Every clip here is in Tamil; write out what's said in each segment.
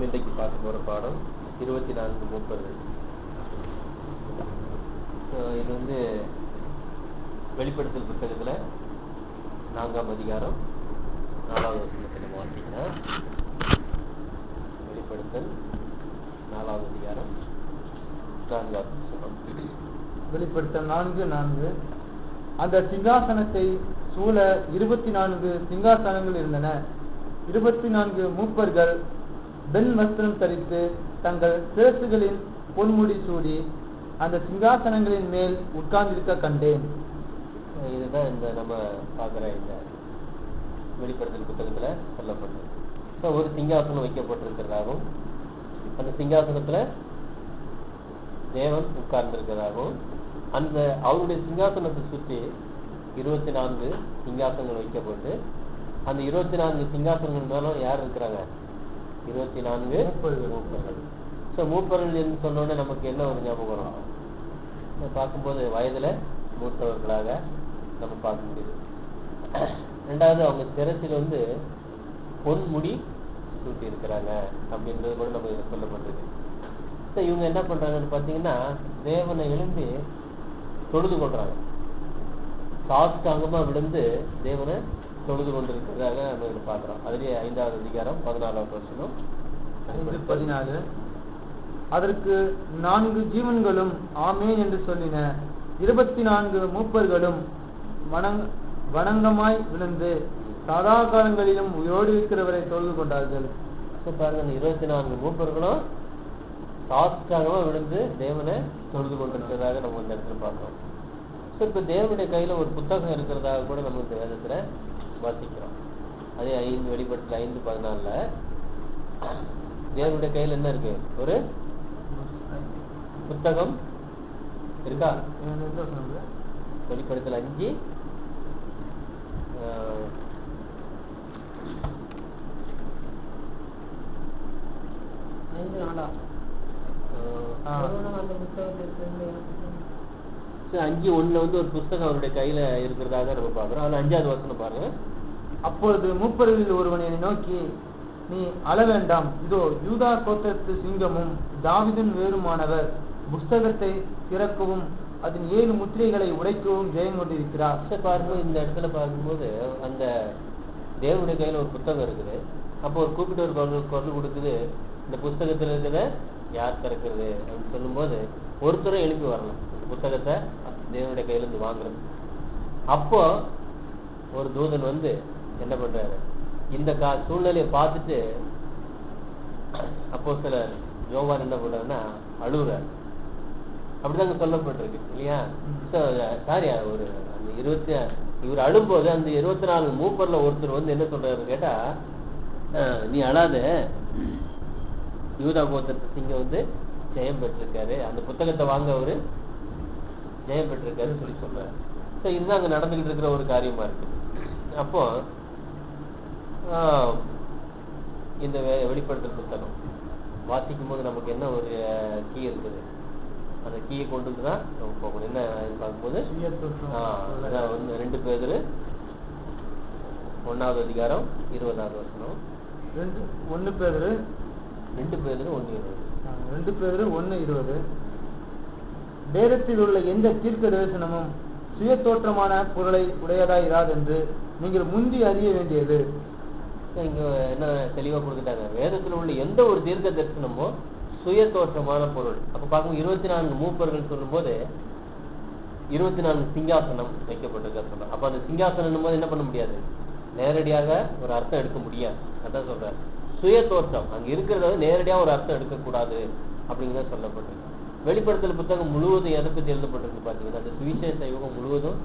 இன்றைக்கு பார்க்க போகிற பாடம் 24 மூப்பர்கள். இது வந்து வெளிப்படுத்தல் புத்தகத்தில் 4ஆம் அதிகாரம் 4வது வசனத்தை நம்ம வாசிக்கலாம். வெளிப்படுத்தல் 4வது அதிகாரம் 4வது வசனம். வெளிப்படுத்தல் 4:4. அந்த சிங்காசனத்தை சூழ 24 சிங்காசனங்கள் இருந்தன. 24 மூப்பர்கள் வெண் வஸ்திரம் தரித்து தங்கள் சிரசுகளின் பொன்முடி சூடி அந்த சிங்காசனங்களின் மேல் உட்கார்ந்திருக்க கண்டேன். இதுதான் இந்த நம்ம பார்க்குற இந்த வெளிப்படுத்தல் புத்தகத்தில் சொல்லப்பட்டது. ஒரு சிங்காசனம் வைக்கப்பட்டிருக்கிறதாகவும் அந்த சிங்காசனத்தில் தேவன் உட்கார்ந்திருக்கிறதாகவும் அந்த அவருடைய சிங்காசனத்தை சுற்றி 24 சிங்காசனங்கள் வைக்கப்பட்டு அந்த 24 சிங்காசனங்கள் மேலும் யார் இருக்கிறாங்க? 24 மூப்பர்கள். ஸோ மூப்பர்கள் என்று சொன்னோன்னே நமக்கு என்ன ஒரு ஞாபகம் வரும்? பார்க்கும்போது வயதில் மூத்தவர்களாக நம்ம பார்க்க முடியுது. ரெண்டாவது அவங்க சிரசில் வந்து பொன்முடி சூட்டி இருக்கிறாங்க அப்படின்றது கூட நம்ம இதில் சொல்லப்பட்டிருக்கு. ஸோ இவங்க என்ன பண்ணுறாங்கன்னு பார்த்தீங்கன்னா தேவனை எழும்பி தொழுது கொள்றாங்க. சாஷ்டாங்கமாக விழுந்து தேவனை தொழுது கொண்டிருக்கிறதாக நம்ம இதில் பார்க்குறோம். அதுலேயே 5வது அதிகாரம் 14வது வசனம் 14. அதற்கு 4 ஜீவன்களும் ஆமேன் என்று சொல்லின. 24 மூப்பர்களும் வணங்கமாய் விழுந்து சதா காலங்களிலும் உயிரோடு இருக்கிறவரை தொழுது கொண்டார்கள். பாருங்க, 24 மூப்பர்களும் சாஷ்டாங்கமாக விழுந்து தேவனை தொழுது கொண்டிருக்கிறதாக நம்ம இந்த இடத்துல பார்க்கிறோம். ஸோ இப்போ தேவனுடைய கையில் ஒரு புத்தகம் இருக்கிறதாக கூட நம்ம இந்த வேதத்தில் வாசிக்கிறோம். அதே வெளிப்படுத்தல் 5:14 தேவனுடைய கையில் என்ன இருக்கு? ஒரு புத்தகம் இருக்கா? வெளிப்படுத்தல் 5 5:1 வந்து ஒரு புத்தகம் அவருடைய கையில இருக்கிறதாக நம்ம பார்க்கிறோம். அதுல 5வது வசனம் பாருங்க. அப்பொழுது மூப்பர்களில் ஒருவன் என்னை நோக்கி, நீ அழ வேண்டாம், இதோ யூதா கோத்திரத்து சிங்கமும் தாவீதின் வேறுமானவர் புஸ்தகத்தை திறக்கவும் அதன் 7 முத்திரைகளை உடைக்கவும் ஜெயம் கொண்டிருக்கிறார். பாருங்க, இந்த இடத்துல பார்க்கும்போது அந்த தேவனுடைய கையில ஒரு புத்தகம் இருக்குது. அப்போ ஒரு கூப்பிட்டு ஒரு குரல் கொடுக்குது, இந்த புஸ்தகத்தில் இருக்கிறத யார் திறக்கிறது அப்படின்னு சொல்லும்போது ஒருத்தரும் எழுப்பி வரலாம் இந்த புத்தகத்தை தேவனுடைய கையிலிருந்து வாங்குறது. அப்போ ஒரு தூதன் வந்து என்ன பண்றாரு, இந்த சூழ்நிலையை பார்த்துட்டு அப்போ சில யோவான் என்ன பண்றாருன்னா அழுகுறாரு. அப்படிதாங்க சொல்லப்பட்டிருக்கு இல்லையா? சாரி, ஒரு அந்த இவர் அழும்போது அந்த 24 மூப்பர்ல ஒருத்தர் வந்து என்ன சொல்றாரு கேட்டா, நீ அழாத, யூதா கோத்திரத்து சிங்கம் வந்து ஜெயம் பெற்றிருக்காரு, அந்த புத்தகத்தை வாங்க அவரு ஜெயம் பெற்றிருக்காருன்னு சொல்லி சொல்றாரு. ஸோ இதுதான் அங்கே நடந்துகிட்டு இருக்கிற ஒரு காரியமா இருக்கு. அப்போ இந்த வெளிப்படுத்தல் புத்தகம் வாசிக்கும் போது நமக்கு என்ன ஒரு கீ இருக்குது, அந்த கீயை கொண்டு வந்து தான் நம்ம போகணும். என்ன பார்க்கும்போது 2 பேதுரு 1வது அதிகாரம் 20வது வசனம். 1 பேதுரு 1:20. வேதத்தில் உள்ள எந்த தீர்க்க தரிசனமும் சுய தோற்றமான பொருளை உடையதா இராது என்று நீங்கள் முந்தி அறிய வேண்டியது. இங்க என்ன தெளிவா கொடுத்துட்டாங்க, வேதத்தில் உள்ள எந்த ஒரு தீர்க்க தரிசனமோ சுய தோற்றமான பொருள். அப்ப பார்க்கும் 24 மூப்பர்கள் சொல்லும் போது 24 சிங்காசனம் வைக்கப்பட்டிருக்க சொல்றாங்க. அப்ப அந்த சிங்காசனம் போது என்ன பண்ண முடியாது, நேரடியாக ஒரு அர்த்தம் எடுக்க முடியாது. அதான் சொல்றாரு, சுய தோற்றம் அங்க இருக்கிறத நேரடியாக ஒரு அர்த்தம் எடுக்கக்கூடாது அப்படிங்கிறத சொல்லப்பட்டிருக்கு. வெளிப்படுத்தல் புத்தகம் முழுவதும் எதை பற்றி எழுதப்பட்டிருக்கு பார்த்தீங்கன்னா, அந்த சுவிசேஷ யுகம் முழுவதும்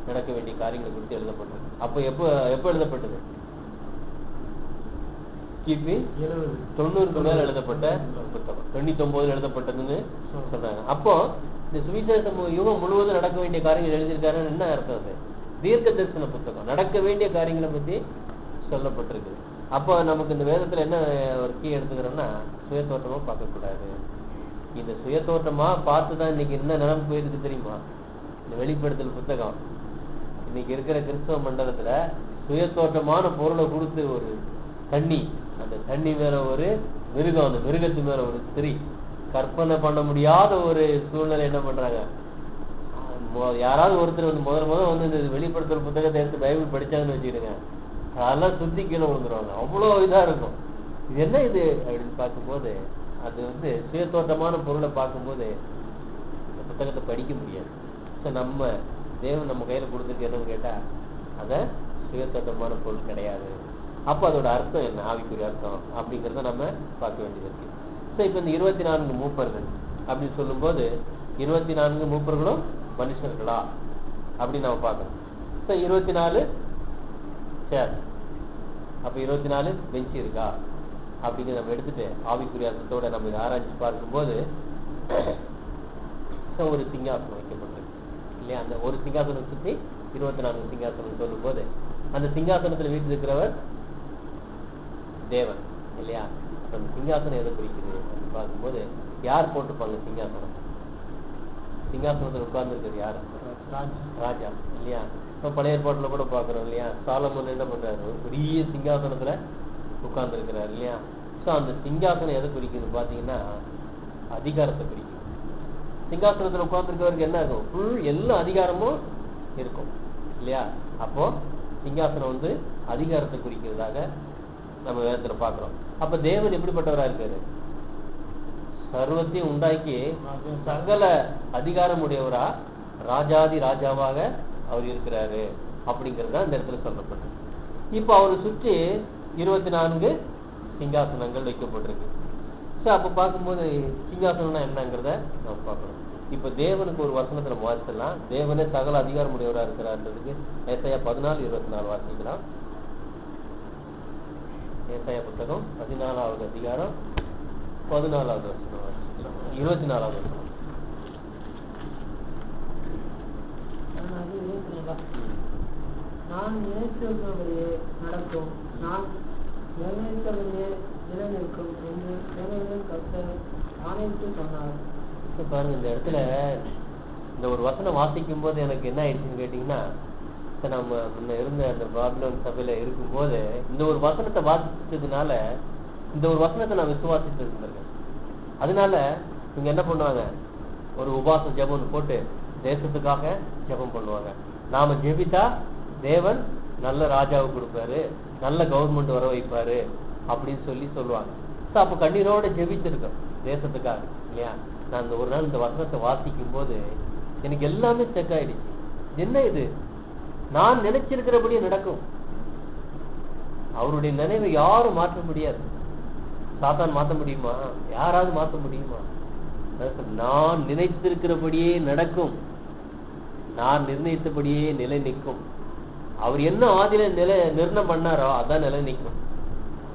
நடக்க வேண்டிய காரியங்களை குறித்து எழுதப்பட்டிருக்கு. அப்போ எப்போ எழுதப்பட்டது? கிபி 90க்கு மேல எழுதப்பட்ட புத்தகம், 99 எழுதப்பட்டதுன்னு சொல்றாங்க. அப்போ இந்த சுவிசேஷ யுகம் முழுவதும் நடக்க வேண்டிய காரியங்கள் எழுதியிருக்காருன்னு என்ன அர்த்தம்? அது தீர்க்க தரிசன புத்தகம், நடக்க வேண்டிய காரியங்களை பற்றி சொல்லப்பட்டிருக்கு. அப்போ நமக்கு இந்த வேதத்துல என்ன ஒரு கீ எடுத்துக்கிறோம்னா, சுய தோற்றமா பார்க்கக்கூடாது. இந்த சுய தோற்றமா பார்த்துதான் இன்னைக்கு என்ன நிலைமை போயிருக்கு தெரியுமா? இந்த வெளிப்படுத்தல் புத்தகம் இன்னைக்கு இருக்கிற கிறிஸ்தவ மண்டலத்துல சுய தோற்றமான பொருளை கொடுத்து ஒரு தண்ணி, அந்த தண்ணி மேல ஒரு மிருகம், அந்த மிருகத்து மேல ஒரு ஸ்திரீ, கற்பனை பண்ண முடியாத ஒரு சூழ்நிலை என்ன பண்றாங்க, யாராவது ஒருத்தர் வந்து முதல் வந்து இந்த வெளிப்படுத்தல் புத்தகத்தை எடுத்து பைபிள் படிச்சாங்கன்னு வச்சுக்கிடுங்க, அதெல்லாம் சுத்தி கீழே விழுந்துருவாங்க. அவ்வளோ இதா இருக்கும். இது என்ன இது அப்படின்னு பார்க்கும்போது, அது வந்து சுயத்தோட்டமான பொருளை பார்க்கும்போது இந்த புத்தகத்தை படிக்க முடியாது. ஸோ நம்ம தேவன் நம்ம கையில கொடுத்துருக்கு என்னன்னு கேட்டா, அதை சுயத்தோட்டமான பொருள் கிடையாது. அப்போ அதோட அர்த்தம் என்ன, ஆவிக்குரிய அர்த்தம் அப்படிங்கிறத நம்ம பார்க்க வேண்டியது இருக்கு. ஸோ இப்போ இந்த 24 மூப்பர்கள் அப்படின்னு சொல்லும்போது, 24 மூப்பர்களும் மனுஷர்களா அப்படின்னு நம்ம பார்க்கணும். ஸோ 24 சேர், அப்போ 24 பெஞ்ச் இருக்கா அப்படிங்கிறத நம்ம எடுத்துட்டு ஆவிக்குரிய அர்த்தத்தோட நம்ம இதை ஆராய்ச்சி பார்க்கும்போது, ஒரு சிங்காசனம் வைக்கப்பட்டிருக்கு இல்லையா. அந்த ஒரு சிங்காசனம் சுற்றி 24 சிங்காசனம் சொல்லும் போது, அந்த சிங்காசனத்தில் வீட்டில் இருக்கிறவர் தேவன் இல்லையா. அந்த சிங்காசனம் எதை குறிக்குது அப்படின்னு பார்க்கும்போது, யார் போட்டுப்பாங்க சிங்காசனம்? சிங்காசனத்தில் உட்கார்ந்துருக்கிறது யார்? ராஜா இல்லையா. இப்போ பழைய ஏற்பாட்டுல கூட பார்க்குறோம் இல்லையா, சாலமோன் என்ன பண்றாரு, ஒரு பெரிய சிங்காசனத்துல உட்கார்ந்துருக்கிறார் இல்லையா. ஸோ அந்த சிங்காசனம் எதை குறிக்குது பார்த்தீங்கன்னா, அதிகாரத்தை குறிக்குது. சிங்காசனத்தில் உட்கார்ந்துருக்கவருக்கு என்ன இருக்கும், ஃபுல் எல்லா அதிகாரமும் இருக்கும் இல்லையா. அப்போ சிங்காசனம் வந்து அதிகாரத்தை குறிக்கிறதாக நம்ம வேதத்துல பார்க்கிறோம். அப்ப தேவன் எப்படிப்பட்டவரா இருக்காரு, சர்வத்தையும் உண்டாக்கி சகல அதிகாரம் உடையவரா, ராஜாதி ராஜாவாக அவர் இருக்கிறாரு அப்படிங்கிறது தான் இந்த இடத்துல சொல்லப்பட்டது. இப்ப அவரை சுற்றி 24 சிங்காசனங்கள் வைக்கப்பட்டிருக்கு. ஸோ அப்ப பார்க்கும்போது சிங்காசனம்னா என்னங்கிறத நம்ம பார்க்கணும். இப்ப தேவனுக்கு ஒரு வசனத்துல மாற்றலாம், தேவனே சகல அதிகாரம் உடையவரா இருக்கிறார்ன்றதுக்கு ஏசாயா 14:24 வாசிக்கலாம். ஏசாயா புத்தகம் 14வது அதிகாரம் 14வது வசனம் வாசிக்கலாம். 24வது வசனம். நான் நினைத்தபடியே நடக்கும், நான் நிர்ணயித்தபடியே நிலைநிற்கும் என்று சேனைகளின் கர்த்தர் ஆணையிட்டு சொன்னார். பாருங்க, இந்த இடத்துல இந்த ஒரு வசனம் வாசிக்கும் போது எனக்கு என்ன ஆயிடுச்சுன்னு கேட்டீங்கன்னா, நம்ம முன்ன இருந்த அந்த பாபிலோன் சபையில இருக்கும்போது இந்த ஒரு வசனத்தை வாசிச்சதுனால, இந்த ஒரு வசனத்தை நான் விசுவாசிட்டு இருந்திருக்கேன். அதனால இவங்க என்ன பண்ணுவாங்க, ஒரு உபாச ஜெபம் போட்டு தேசத்துக்காக ஜெபம் பண்ணுவாங்க. நாம ஜெபித்தா தேவன் நல்ல ராஜாவை கொடுப்பாரு, நல்ல கவர்மெண்ட் வர வைப்பாரு அப்படின்னு சொல்லுவாங்க. ஸோ அப்போ கண்ணீரோட ஜெபிச்சிருக்கோம் தேசத்துக்காக இல்லையா. நான் இந்த ஒரு நாள் இந்த வசனத்தை வாசிக்கும் போது எனக்கு எல்லாமே செக் ஆயிடுச்சு. என்ன இது, நான் நினைச்சிருக்கிறபடியே நடக்கும். அவருடைய நினைவை யாரும் மாற்ற முடியாது. சாத்தான் மாற்ற முடியுமா? யாராவது மாற்ற முடியுமா? நான் நினைத்திருக்கிறபடியே நடக்கும், நான் நிர்ணயித்தபடியே நிலை நிற்கும். அவர் என்ன ஆதியில நிர்ணயம் பண்ணாரோ அதான் நிலை நிற்கும்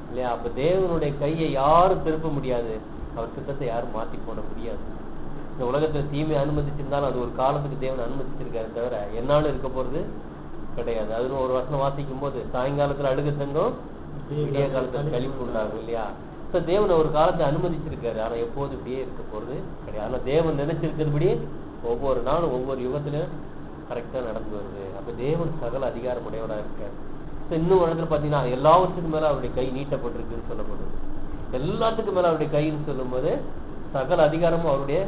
இல்லையா. அப்ப தேவனுடைய கையை யாரும் திருப்ப முடியாது, அவர் திட்டத்தை யாரும் மாற்றி போட முடியாது. இந்த உலகத்துல தீமை அனுமதிச்சிருந்தாலும் அது ஒரு காலத்துக்கு தேவன் அனுமதிச்சிருக்காரு தவிர என்னாலும் இருக்க போறது கிடையாது. அதுன்னு ஒரு வசனம் வாசிக்கும் போது, சாயங்காலத்துல அழுக சங்கம் விடிய காலத்துல கழிப்பு உண்டாகும் இல்லையா. ஸோ தேவன் ஒரு காலத்தை அனுமதிச்சிருக்காரு, ஆனா எப்போது இப்படியே இருக்க போறது கிடையாது. ஆனா தேவன் நினைச்சிருக்கிறபடியே ஒவ்வொரு நாளும் ஒவ்வொரு யுகத்திலும் கரெக்டா நடந்து வருது. அப்ப தேவன் சகல அதிகாரம் உடையவராக இருக்காரு. ஸோ இன்னும் இடத்துல பாத்தீங்கன்னா எல்லாவற்றுக்கும் மேல அவருடைய கை நீட்டப்பட்டிருக்குன்னு சொல்லப்படுது. எல்லாத்துக்கும் மேல அவருடைய கைன்னு சொல்லும் போது சகல அதிகாரமும் அவருடைய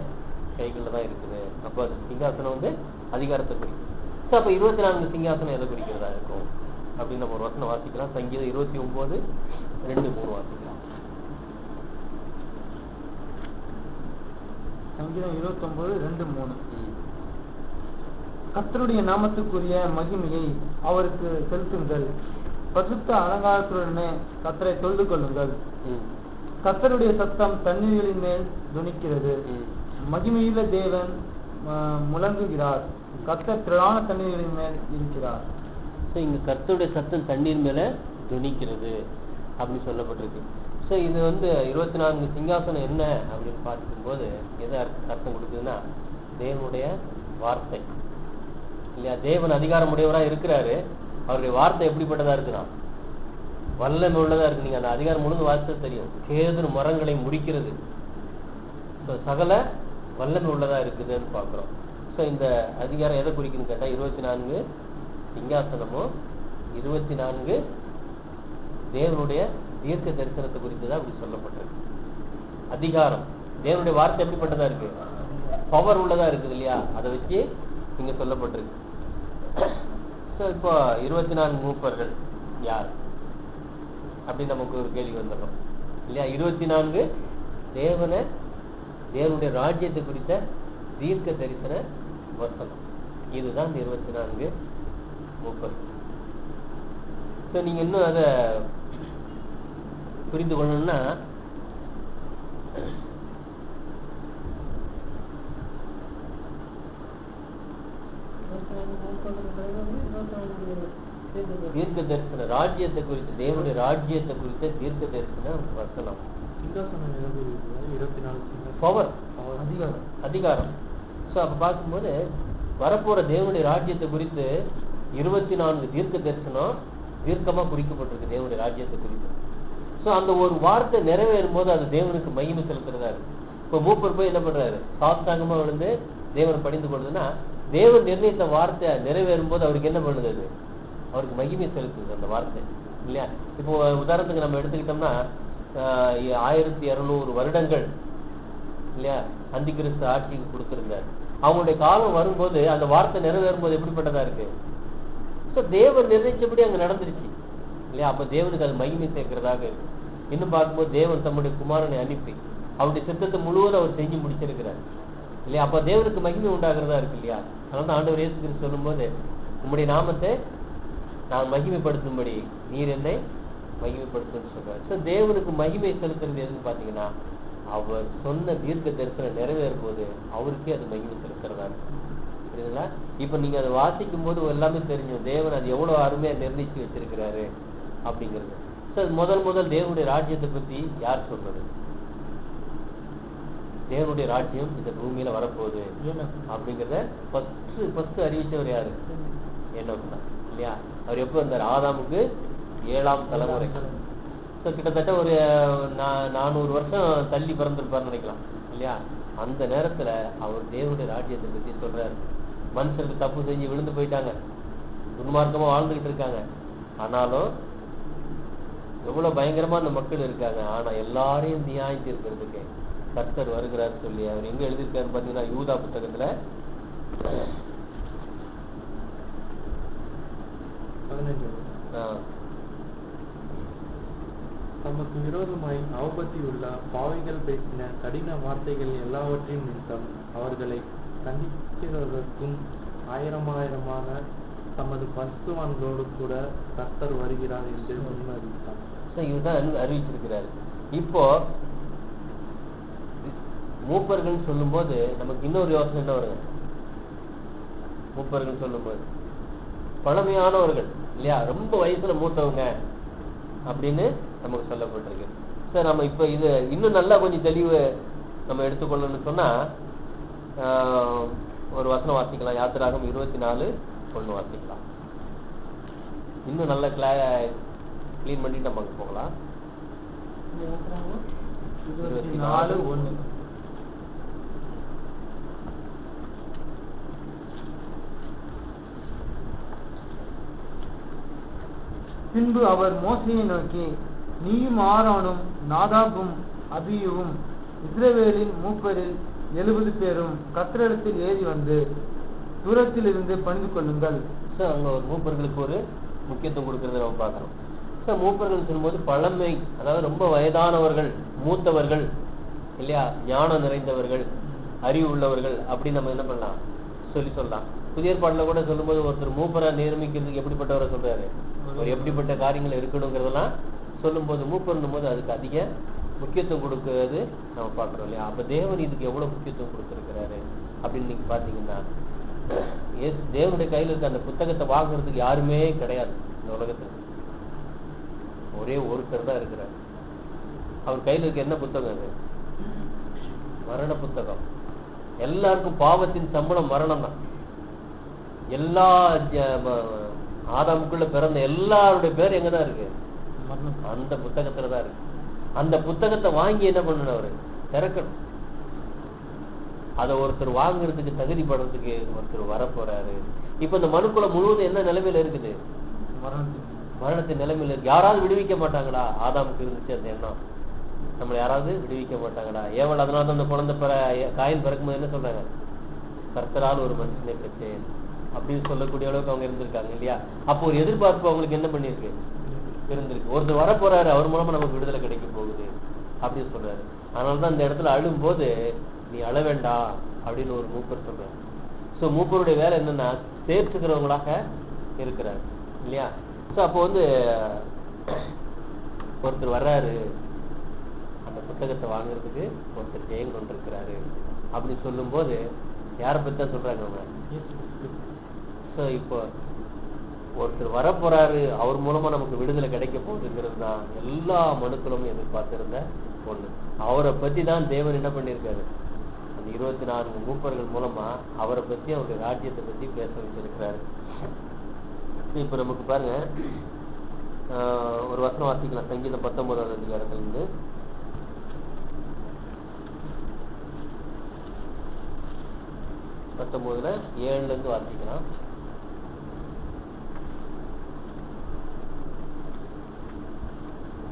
கைகள்ல தான் இருக்குது. அப்ப அது சிங்காசனம் வந்து அதிகாரத்தை குறிக்கும். ஸோ அப்ப 24 சிங்காசனம் எதை குறிக்கிறதா இருக்கும் அப்படின்னு நம்ம ஒரு வசனம் வாசிக்கலாம். சங்கீதம் 29:2-3 வாசிக்கலாம். சங்கீதம் 29:2-3. கர்த்தருடைய நாமத்துக்குரிய மகிமையை அவருக்கு செலுத்துங்கள், பரிசுத்த அலங்காரத்துடனே கர்த்தரை தொழுது கொள்ளுங்கள். கர்த்தருடைய சத்தம் தண்ணீர்களின் மேல் துணிக்கிறது, மகிமையுள்ள தேவன் முழங்குகிறார், கர்த்தர் திரளான தண்ணீர்களின் மேல் இருக்கிறார். இங்க கர்த்தருடைய சத்தம் தண்ணீர் மேல துணிக்கிறது அப்படின்னு சொல்லப்பட்டிருக்கு. ஸோ இது வந்து 24 சிங்காசனம் என்ன அப்படின்னு பார்க்கும்போது எதை அர்த்தம் கொடுக்குதுன்னா, தேவனுடைய வார்த்தை இல்லையா. தேவன் அதிகாரம் உடையவராக இருக்கிறாரு, அவருடைய வார்த்தை எப்படிப்பட்டதா இருக்குன்னா வல்லமை உள்ளதா இருக்கு. நீங்க அந்த அதிகாரம் முழுங்க வார்த்தை தெரியும், கேதுரு மரங்களை முறிக்கிறது. ஸோ சகல வல்லமை உள்ளதா இருக்குதுன்னு பார்க்குறோம். ஸோ இந்த அதிகாரம் எதை குறிக்குன்னு கேட்டால் 24 சிங்காசனமும் 24 தேவனுடைய தீர்க்க தரிசனத்தை குறித்து தான் அப்படி சொல்லப்பட்டிருக்கு. அதிகாரம். தேவனுடைய வார்த்தை எப்படிப்பட்டதா இருக்கு? பவர் உள்ளதா இருக்குது இல்லையா? அதை வச்சு இங்க சொல்லப்பட்டிருக்கு. இப்போ 24 மூப்பர்கள் யார் அப்படின்னு நமக்கு ஒரு கேள்வி வந்துடும் இல்லையா? 24 தேவனுடைய ராஜ்யத்தை குறித்த தீர்க்க தரிசன வசனம். இதுதான் 24 மூப்பர்கள். நீங்க இன்னும் அதை புரிந்து கொள்ளணும்னா தீர்க்க தரிசன ராஜ்யத்தை குறித்து, தேவனுடைய ராஜ்யத்தை குறித்த தீர்க்க தரிசன வசனம். பவர், அதிகாரம். அப்ப பார்க்கும்போது வரப்போற தேவனுடைய ராஜ்யத்தை குறித்து 24 தீர்க்க தரிசனம் தீர்க்கமா குறிக்கப்பட்டிருக்கு தேவனுடைய ராஜ்யத்தை குறித்து. அந்த ஒரு வார்த்தை நிறைவேறும் போது அது தேவனுக்கு மகிமை செலுத்துறதா இருக்கு. இப்போ மூப்பர் போய் என்ன பண்றாரு? சாஸ்தாங்கமா விழுந்து தேவனை பணிந்து கொள்ளுதுன்னா, தேவன் நிர்ணயித்த வார்த்தை நிறைவேறும் போது அவருக்கு என்ன பண்ணுது? அது அவருக்கு மகிமை செலுத்துது அந்த வார்த்தை இல்லையா? இப்போ உதாரணத்துக்கு நம்ம எடுத்துக்கிட்டோம்னா 1200 வருடங்கள் இல்லையா அந்தி கிறிஸ்து ஆட்சிக்கு கொடுத்திருந்தார். அவங்களுடைய காலம் வரும்போது அந்த வார்த்தை நிறைவேறும் போது எப்படிப்பட்டதா இருக்கு? தேவன் நிர்ணயிச்சபடி அங்க நடந்துருச்சு இல்லையா? அப்ப தேவனுக்கு அது மகிமை சேர்க்கிறதாக இருக்கு. இன்னும் பார்க்கும்போது தேவன் தம்முடைய குமாரனை அனுப்பி அவருடைய சித்தத்தை முழுவதும் அவர் செஞ்சு முடிச்சிருக்கிறார் இல்லையா? அப்ப தேவனுக்கு மகிமை உண்டாகிறதா இருக்கு இல்லையா? அதனால ஆண்டவர் இயேசு கிறிஸ்து சொல்லும் போது, உம்முடைய நாமத்தை நான் மகிமைப்படுத்தும்படி நீர் என்னை மகிமைப்படுத்துன்னு சொல்றாரு. தேவனுக்கு மகிமை செலுத்துறது எதுன்னு பாத்தீங்கன்னா, அவர் சொன்ன தீர்க்க தரிசனம் நிறைவேறும் போது அவருக்கே அது மகிமை செலுத்துறதா இருக்கு. புரியுதுங்களா? இப்ப நீங்க அதை வாசிக்கும் போது எல்லாமே தெரியும் தேவன் அது எவ்வளவு அருமையா நிர்ணயிச்சு வச்சிருக்கிறாரு அப்படிங்கிறது. முதல் தேவனுடைய ராஜ்யத்தை பத்தி யார் சொல்றது? தேவனுடைய ராஜ்யம் இந்த பூமியில வரப்போகுது அப்படிங்கிறத ஃபர்ஸ்ட் அறிவிச்சவர் யாரு? ஏனோக்கு தான் இல்லையா? அவர் எப்ப வந்தார்? ஆதாமுக்கு 7ஆம் தலைமுறை. கிட்டத்தட்ட ஒரு 400 வருஷம் தள்ளி பிறந்திருப்பார்னு நினைக்கலாம் இல்லையா? அந்த நேரத்துல அவர் தேவனுடைய ராஜ்யத்தை பத்தி சொல்றாரு. மனுஷருக்கு தப்பு செஞ்சு விழுந்து போயிட்டாங்க, துன்மார்க்கமா வாழ்ந்துகிட்டு இருக்காங்க. ஆனாலும் எவ்வளவு பயங்கரமா அந்த மக்கள் இருக்காங்க. ஆனா எல்லாரையும் நியாயம் இருக்கிறதுக்கு கர்த்தர் வருகிறார் சொல்லி அவர் எங்க எழுதியிருக்காரு பாத்தீங்கன்னா, யூதா புத்தகத்துல 15 தமக்கு விரோதமாய் அவபத்தியுள்ள பாவிகள் பேசின கடின வார்த்தைகள் எல்லாவற்றையும் நிமித்தம் அவர்களை கண்டிக்கிறதற்கும் ஆயிரமான தமது பரிசுத்தவான்களோடு கூட கர்த்தர் வருகிறார் என்று முன்னறிவித்தார். இதுதான் அறிவிச்சிருக்கிறார். இப்போ மூப்பர்கள் சொல்லும் போது நமக்கு இன்னொரு யோசனை என்ன வருங்க? மூப்பர்கள் சொல்லும் போது பழமையானவர்கள் இல்லையா, ரொம்ப வயசுல மூத்தவங்க அப்படின்னு நமக்கு சொல்லப்பட்டிருக்கு. சார் நம்ம இப்ப இது இன்னும் நல்லா கொஞ்சம் தெளிவு நம்ம எடுத்துக்கொள்ளணும்னு சொன்னா ஒரு வசனம் வாசிக்கலாம். யாத்திராகம் 24:1 வாசிக்கலாம். இன்னும் நல்லா கிளீன் பண்ணிட்டு நம்ம அங்க போகலாம். 24:1 பின்பு அவர் மோசேயை நோக்கி, நீயும் ஆரோனும் நாதாபும் அபியுவும் இஸ்ரவேலின் மூப்பரில் 70 பேரும் கர்த்தரிடத்தில் ஏறி வந்து தூரத்தில் இருந்து பணிந்து கொள்ளுங்கள். அங்க ஒரு மூப்பர்களுக்கு ஒரு முக்கியத்துவம் கொடுக்கறத நம்ம பார்க்கிறோம். மூப்பர்கள் சொல்லும்போது பழமை, அதாவது ரொம்ப வயதானவர்கள், மூத்தவர்கள் இல்லையா, ஞானம் நிறைந்தவர்கள், அறிவு உள்ளவர்கள் அப்படின்னு நம்ம என்ன பண்ணலாம் சொல்லலாம். புதிய ஏற்பாடுல கூட சொல்லும்போது ஒருத்தர் மூப்பரா நியமிக்கிறதுக்கு எப்படிப்பட்டவரை சொல்றாரு, ஒரு எப்படிப்பட்ட காரியங்கள் இருக்கணுங்கிறதெல்லாம் சொல்லும் போது மூப்பர்னும் போது அதுக்கு அதிக முக்கியத்துவம் கொடுக்கறது நம்ம பார்க்கிறோம் இல்லையா. அப்ப தேவன் இதுக்கு எவ்வளவு முக்கியத்துவம் கொடுத்திருக்கிறாரு அப்படின்னு நீங்க பாத்தீங்கன்னா, தேவனுடைய கையில இருக்க அந்த புத்தகத்தை வாங்குறதுக்கு யாருமே கிடையாது இந்த உலகத்துல. ஒரே ஒருத்தர் தான் இருக்கிறார். அவர் கையில இருக்க என்ன புத்தகம்? அது மரண புத்தகம். எல்லாருக்கும் பாவத்தின் சம்பளம் மரணம் தான். எல்லா ஆதாமுக்குள்ள பிறந்த எல்லாருடைய பேர் எங்கதான் இருக்கு? அந்த புத்தகத்துலதான் இருக்கு. அந்த புத்தகத்தை வாங்கி என்ன பண்ணணும்? அவரு திறக்கணும். அதை ஒருத்தர் வாங்குறதுக்கு தகுதிப்படுறதுக்கு ஒருத்தர் வரப்போறாரு. இப்ப இந்த மனுக்குள்ள முழுவதும் என்ன நிலைமையில இருக்குது? மரணத்தின் நிலைமையில இருக்கு. யாராவது விடுவிக்க மாட்டாங்களா? ஆதாமுக்கு இருந்துச்சு அந்த எண்ணம் நம்மளை யாராவது விடுவிக்க மாட்டாங்கடா. ஏவல் அதனால தான் அந்த குழந்தை காயின் பிறக்கும்போது என்ன சொல்றாங்க, கர்த்தரால் ஒரு மனுஷனை பெற்றேன் அப்படின்னு சொல்லக்கூடிய அளவுக்கு அவங்க இருந்திருக்காங்க இல்லையா. அப்போ ஒரு எதிர்பார்ப்பு அவங்களுக்கு என்ன பண்ணிருக்கு, இருந்திருக்கு. ஒருத்தர் வர போறாரு, அவர் மூலமா நமக்கு விடுதலை கிடைக்க போகுது அப்படின்னு சொல்றாரு. அதனாலதான் இந்த இடத்துல அழும் போது நீ அழ வேண்டாம் அப்படின்னு ஒரு மூப்பர் சொல்றாரு. ஸோ மூப்பருடைய வேலை என்னன்னா சேர்த்துக்கிறவங்களாக இருக்கிறார் இல்லையா. ஸோ அப்போ ஒருத்தர் வர்றாரு, அந்த புத்தகத்தை வாங்குறதுக்கு ஒருத்தர் ஜெயம் கொண்டிருக்கிறாரு அப்படின்னு சொல்லும் போது யாரை பத்தி தான் சொல்றாங்க அவங்க. ஸோ இப்போ ஒருத்தர் வர போறாரு, அவர் மூலமா நமக்கு விடுதலை கிடைக்க போகுதுங்கிறது தான் எல்லா மனுக்களும் எதிர்பார்த்திருந்த ஒண்ணு. அவரை பத்தி தான் தேவன் என்ன பண்ணியிருக்காரு, அந்த 24 மூப்பர்கள் மூலமா அவரை பத்தி, அவருடைய ராஜ்யத்தை பத்தி பேச வச்சிருக்கிறாரு. இப்ப நமக்கு பாருங்க, ஒரு வசனம் வாசிக்கலாம். சங்கீதம் 19வது அதிகாரத்துல இருந்து 19ல 7ல இருந்து வாசிக்கலாம்.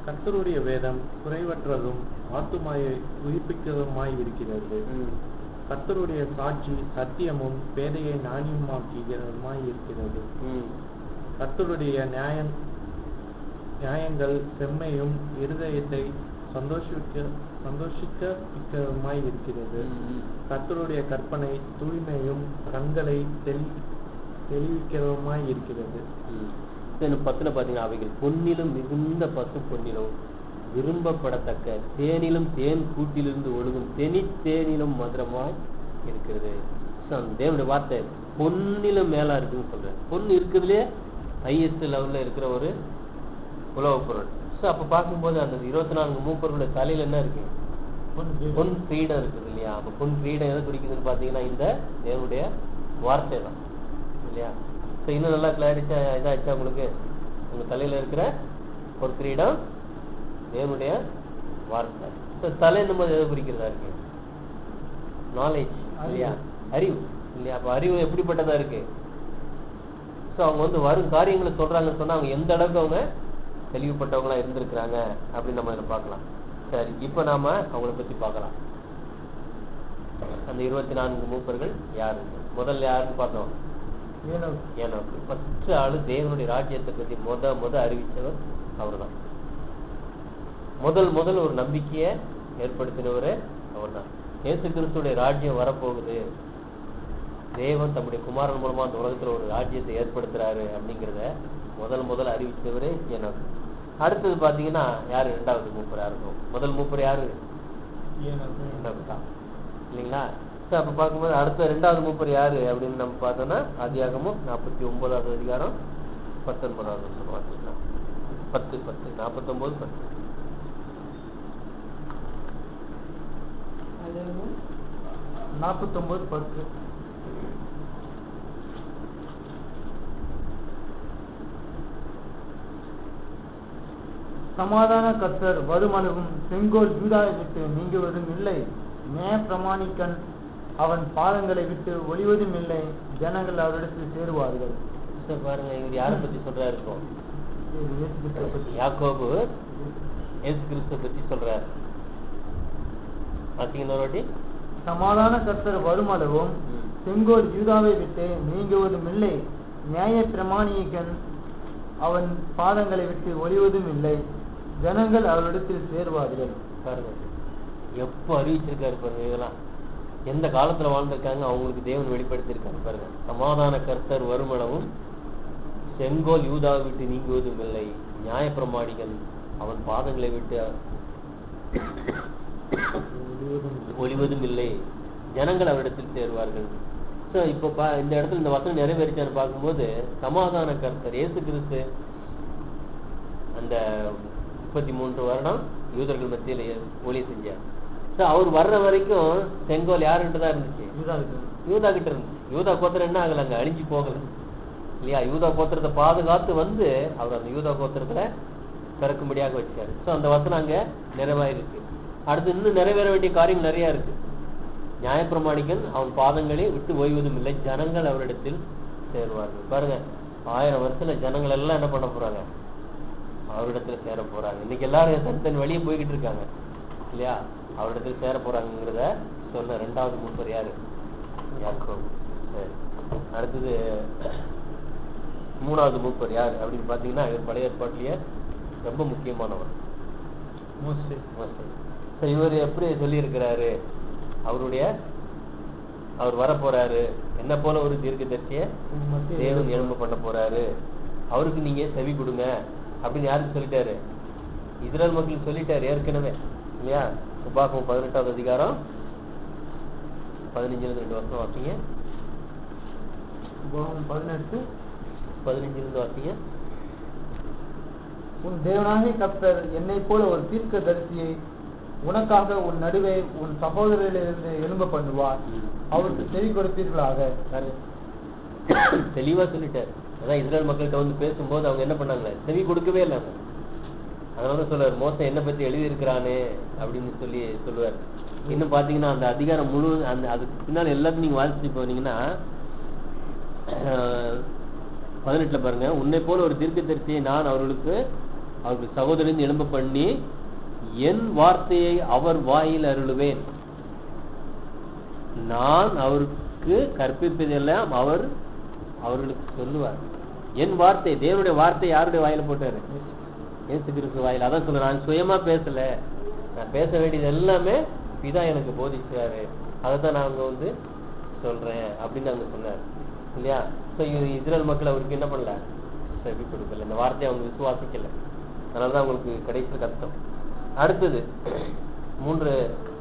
கர்த்தருடைய வேதம் குறைவற்றதும் ஆத்துமாயை உயிர்ப்பிக்கிறதுமாய் இருக்கிறது. கர்த்தருடைய சாட்சி சத்தியமும் பேதையை நாணியமாக்குகிறதுமாய் இருக்கிறது. கர்த்தருடைய நியாயங்கள் செம்மையும் இருதயத்தை சந்தோஷிக்கமாய் இருக்கிறது. கர்த்தருடைய கற்பனை தூய்மையும் கண்களை தெளிவிக்கிறதுமாய் இருக்கிறது. 10 பாத்தீங்கன்னா, அவைகள் பொன்னிலும் மிகுந்த பசு பொன்னிலும் விரும்பப்படத்தக்க தேனிலும் தேன் கூட்டிலிருந்து ஒழுகும் தேனிலும் மதுரமாய் இருக்கிறது. தேவனுடைய வார்த்தை பொன்னிலும் மேலா இருக்குன்னு சொல்றேன். பொன் இருக்குதுலயே ஹையஸ்ட் லெவல்ல இருக்கிற ஒரு உலக பொருள். ஸோ அப்ப பார்க்கும்போது அந்த 24 மூப்பர்களுடைய தலையில என்ன இருக்கு, பொன் கிரீடம் இருக்குது இல்லையா. அப்ப பொன் கிரீடம் எதை குறிக்குதுன்னு பாத்தீங்கன்னா இந்த தேவனுடைய வார்த்தை தான் இல்லையா. ஸோ இன்னும் நல்லா கிளாரிட்டா இதாச்சா உங்களுக்கு, உங்க தலையில இருக்கிற ஒரு கிரீடம் தேவனுடைய வார்த்தை. ஸோ தலை நம்ம எதை குறிக்கிறதா இருக்கு, நாலேஜ் இல்லையா, அறிவு இல்லையா. அப்ப அறிவு எப்படிப்பட்டதா இருக்கு. ஸோ அவங்க வரும் காரியங்களை சொல்றாங்கன்னு சொன்னா அவங்க எந்த அளவுக்கு அவங்க தெளிவுபட்டவங்களா இருந்திருக்கிறாங்க அப்படின்னு நம்ம இதில் பார்க்கலாம். சரி, இப்ப நாம அவங்கள பத்தி பார்க்கலாம். அந்த 24 மூப்பர்கள் யாரு, முதல்ல யாருன்னு பார்த்தோம், ஏனோக்கு. ஃபர்ஸ்ட் ஆளு தேவனுடைய ராஜ்யத்தை பத்தி முத அறிவிச்சவர் அவர் தான். முதல் ஒரு நம்பிக்கையை ஏற்படுத்தினவரே அவர் தான். இயேசு கிறிஸ்துடைய ராஜ்யம் வரப்போகுது, தேவன் தம்முடைய குமாரன் மூலமா அந்த உலகத்துல ஒரு ராஜ்யத்தை ஏற்படுத்துறாரு அப்படிங்கிறத முதல் அறிவிச்சவரே ஏனோக்கு. அடுத்தது பாத்தீங்கன்னா யாரு, 2வது மூப்பரா இருக்கும். முதல் மூப்பர் யாரு, ஏனோக்கு தான் இல்லைங்களா. அப்ப பார்க்கும்போது அடுத்த 2வது மூப்பர் யாரு அப்படின்னு நம்ம பார்த்தோம்னா ஆதியாகமம் 49வது அதிகாரம் 19வது வசனம் வாசிக்கலாம். 10 49 10. ஆதியாகமம் 49:10. சமாதான கர்த்தர் வருமளவும் செங்கோல் யூதாவை விட்டு நீங்குவதும் இல்லை, நியாய பிரமாணிக்கன் அவன் பாதங்களை விட்டு ஒளிவதும் இல்லை, ஜனங்கள் அவரிடத்தில் சேருவார்கள். பாருங்க, இங்க யாரை பத்தி சொல்றாரு இப்போ, யாக்கோபு இயேசு கிறிஸ்துவை பத்தி சொல்றாரு. பாத்தீங்கன்னா சமாதான கர்த்தர் வருமளவும் செங்கோல் யூதாவை விட்டு நீங்குவதும் இல்லை, நியாய பிரமாணிக்கன் அவன் பாதங்களை விட்டு ஒளிவதும் இல்லை, ஜனங்கள் அவரிடத்தில் சேருவார்கள். பாருங்க எப்போ அறிவிச்சிருக்காரு பாருங்க. இதெல்லாம் எந்த காலத்துல வாழ்ந்திருக்காங்க, அவங்களுக்கு தேவன் வெளிப்படுத்தியிருக்காரு பாருங்க. சமாதான கர்த்தர் வருமளவும் செங்கோல் யூதாவை விட்டு நீங்குவதும் இல்லை, நியாய பிரமாணிகன் அவன் பாதங்களை விட்டு ஒளிவதும் இல்லை, ஜனங்கள் அவரிடத்தில் சேருவார்கள். ஸோ இப்போ இந்த இடத்துல இந்த வசனம் நிறைவேறிச்சான்னு பார்க்கும்போது சமாதான கர்த்தர் இயேசு கிறிஸ்து அந்த 33 வருடம் யூதர்கள் மத்தியில ஒளி செஞ்சார். ஸோ அவர் வர்ற வரைக்கும் செங்கோல் யாருன்ட்டு தான் இருந்துச்சு, யூதா கிட்ட இருந்துச்சு. யூதா கோத்திரம் என்ன ஆகல, அங்க அழிஞ்சு போகல இல்லையா. யூதா கோத்திரத்தை பாதுகாத்து அவர் அந்த யூதா கோத்திரத்துல பிறக்கும்படியாக வச்சாரு. ஸோ அந்த வசனம் அங்க நிறைவாயிருக்கு. அடுத்து இன்னும் நிறைவேற வேண்டிய காரியம் நிறைய இருக்கு. நியாயப்பிரமாணிகன் அவன் பாதங்களை விட்டு ஓய்வதும் இல்லை, ஜனங்கள் அவரிடத்தில் சேருவார்கள். பாருங்க 1000 வருஷத்துல ஜனங்கள் எல்லாம் என்ன பண்ண போறாங்க, அவரிடத்துல சேர போறாங்க. இன்னைக்கு எல்லாரும் தனித்தனி வழியே போய்கிட்டு இருக்காங்க. இல்லையா, அவரிடத்தில் சேர போறாங்கிறத சொன்ன 2வது மூப்பர் யாரு? யாக்கோபு. சரி, அடுத்தது 3வது மூப்பர் யார் அப்படின்னு பாத்தீங்கன்னா இவர் பழைய ஏற்பாட்டிலேயே ரொம்ப முக்கியமானவர், மோசே. மோசே. சரி, இவர் எப்படி சொல்லி இருக்கிறாரு? அவர் வர போறாரு, என்ன போல ஒரு தீர்க்கதரிசிய தேவன் எழும்ப பண்ண போறாரு, அவருக்கு நீங்க செவி கொடுங்க அப்படின்னு யாருக்கு சொல்லிட்டாரு? இஸ்ரேல் மக்களுக்கு சொல்லிட்டாரு ஏற்கனவே, இல்லையா? உபாகமம் 18வது அதிகாரம் 15 வருஷம் வாசிங்க. உபாகமம் 18 15 வாசிங்க. உன் தேவனாகிய கர்த்தர் என்னை போல ஒரு தீர்க்கதரிசியை உனக்காக உன் நடுவே உன் சகோதரரிலிருந்து எழும்ப பண்ணுவார், அவருக்கு செவி கொடுப்பீர்களாக. தெளிவா சொல்லிட்டாரு. அதான் இஸ்ரேல் மக்கள்கிட்ட வந்து பேசும்போது அவங்க என்ன பண்ணாங்க? செவி கொடுக்கவே இல்லை. அதனால சொல்லுவார், மோசே என்ன பத்தி எழுதி இருக்கிறானே அப்படின்னு சொல்லுவார். இன்னும் பாத்தீங்கன்னா அந்த அதிகாரம் முழு அதுக்கு பின்னால் எல்லாத்தையும் நீங்க வாசிச்சு போனீங்கன்னா 18 பாருங்க, உன்னை போல ஒரு தீர்க்கதரிசியை நான் அவருக்கு சகோதரன் எழும்ப பண்ணி என் வார்த்தையை அவர் வாயில் அருளுவேன், நான் அவருக்கு கற்பிப்பதெல்லாம் அவர் அவர்களுக்கு சொல்லுவார். என் வார்த்தை, தேவனுடைய வார்த்தை யாருடைய வாயில போட்டாரு? இயேசு கிறிஸ்து வாயில். அதான் சொல்ல, நான் சுயமா பேசல, நான் பேச வேண்டியது எல்லாமே பிதா எனக்கு போதிச்சாரு, அதைத்தான் நான் அங்க வந்து சொல்றேன் அப்படின்னு அவங்க சொன்னார், இல்லையா? இஸ்ரேல் மக்கள் அவருக்கு என்ன பண்ணல? செவி கொடுக்கல, இந்த வார்த்தையை அவங்க விசுவாசிக்கல. அதனாலதான் அவங்களுக்கு கடைசி கஷ்டம். அடுத்தது 3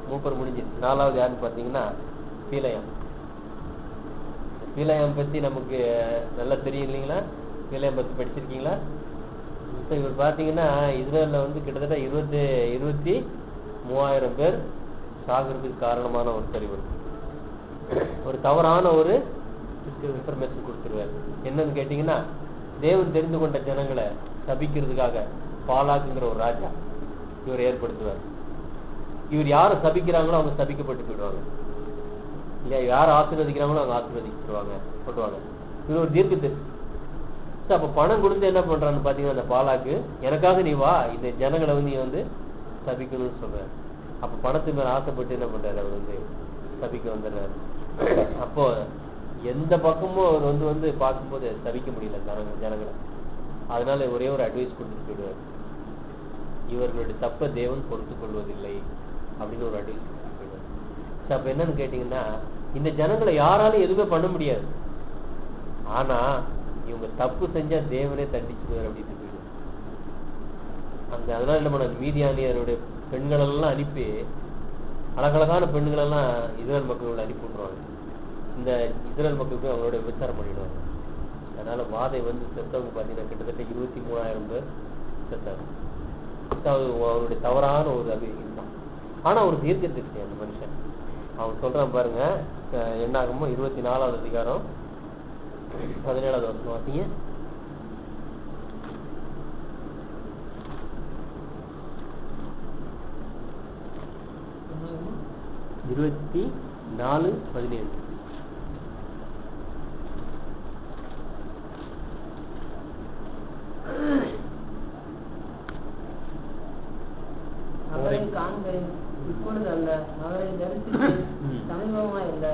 மூப்பர் முடிஞ்சிருச்சு. 4வது யாருன்னு பாத்தீங்கன்னா பீலையாம். பீலையாம் பத்தி நமக்கு நல்லா தெரியும் இல்லைங்களா? பீலையாம் பத்தி படிச்சிருக்கீங்களா? இவர் பாத்தீங்கன்னா இஸ்ரேல்ல வந்து கிட்டத்தட்ட 23,000 பேர் சாகிறதுக்கு காரணமான ஒரு சரிவு, ஒரு தவறான ஒரு இன்ஃபர்மேஷன் கொடுத்துருவாரு. என்னன்னு கேட்டீங்கன்னா, தேவன் தெரிந்து கொண்ட ஜனங்களை சபிக்கிறதுக்காக பாலாக்குங்கிற ஒரு ராஜா இவர் ஏற்படுத்துவார். இவர் யாரை சபிக்கிறாங்களோ அவங்க சபிக்கப்பட்டு போயிடுவாங்க, இல்லையா? யார் ஆசீர்வதிக்கிறாங்களோ அவங்க போட்டுவாங்க. இவர் ஒரு தீர்க்கதரிசி. அப்ப பணம் கொடுத்து என்ன பண்றான்னு பாத்தீங்கன்னா, அந்த பாலாக்கு எனக்காக நீ வா, இந்த ஜனங்களை வந்து நீ வந்து சபிக்கணும்னு சொல்றாரு. அப்ப பணத்து மேல ஆசைப்பட்டு என்ன பண்றாரு? அவர் வந்து சபிக்க வந்துடுறாரு. அப்போ எந்த பக்கமும் அவர் வந்து பார்க்கும்போது சபிக்க முடியல ஜனங்களை. அதனால ஒரே ஒரு அட்வைஸ் கொடுத்துட்டு போயிடுவார், இவர்களுடைய தப்ப தேவன் பொறுத்துக் கொள்வதில்லை அப்படின்னு ஒரு அட்வைஸ் கொடுத்துட்டு போயிடுவார். அப்ப என்னன்னு கேட்டீங்கன்னா, இந்த ஜனங்களை யாராலும் எதுவுமே பண்ண முடியாது, ஆனா இவங்க தப்பு செஞ்சா தேவனே தண்டிச்சுடுவார் அப்படின்னு போயிடுவார். அதனால என்ன பண்ண, மீதியானியருடைய பெண்கள் எல்லாம் அனுப்பி, அழகழகான பெண்கள் எல்லாம் இஸ்ரேல் மக்கள் அனுப்பி விட்டுருவாங்க. இந்த இஸ்ரேல் மக்களுக்கு அவங்களோட விசாரம் பண்ணிடுவாங்க. அதனால வாதை வந்து செத்தவங்க பாத்தீங்கன்னா கிட்டத்தட்ட 23,000 பேர் செத்தாங்க. அவருடைய தவறான ஒரு அபிஷேகம். ஆனா ஒரு தீர்க்கதரிசி அந்த மனுஷன். அவன் சொல்றான் பாருங்க, என்னாகுமோ 24வது அதிகாரம் 17வது வருஷம் வாசிங்க. என்னாகுமோ? 24:17. நகரை காண்பேன், இப்பொழுது அல்ல, நகரை தரிசிப்பேன், சமீபமாய் அல்ல.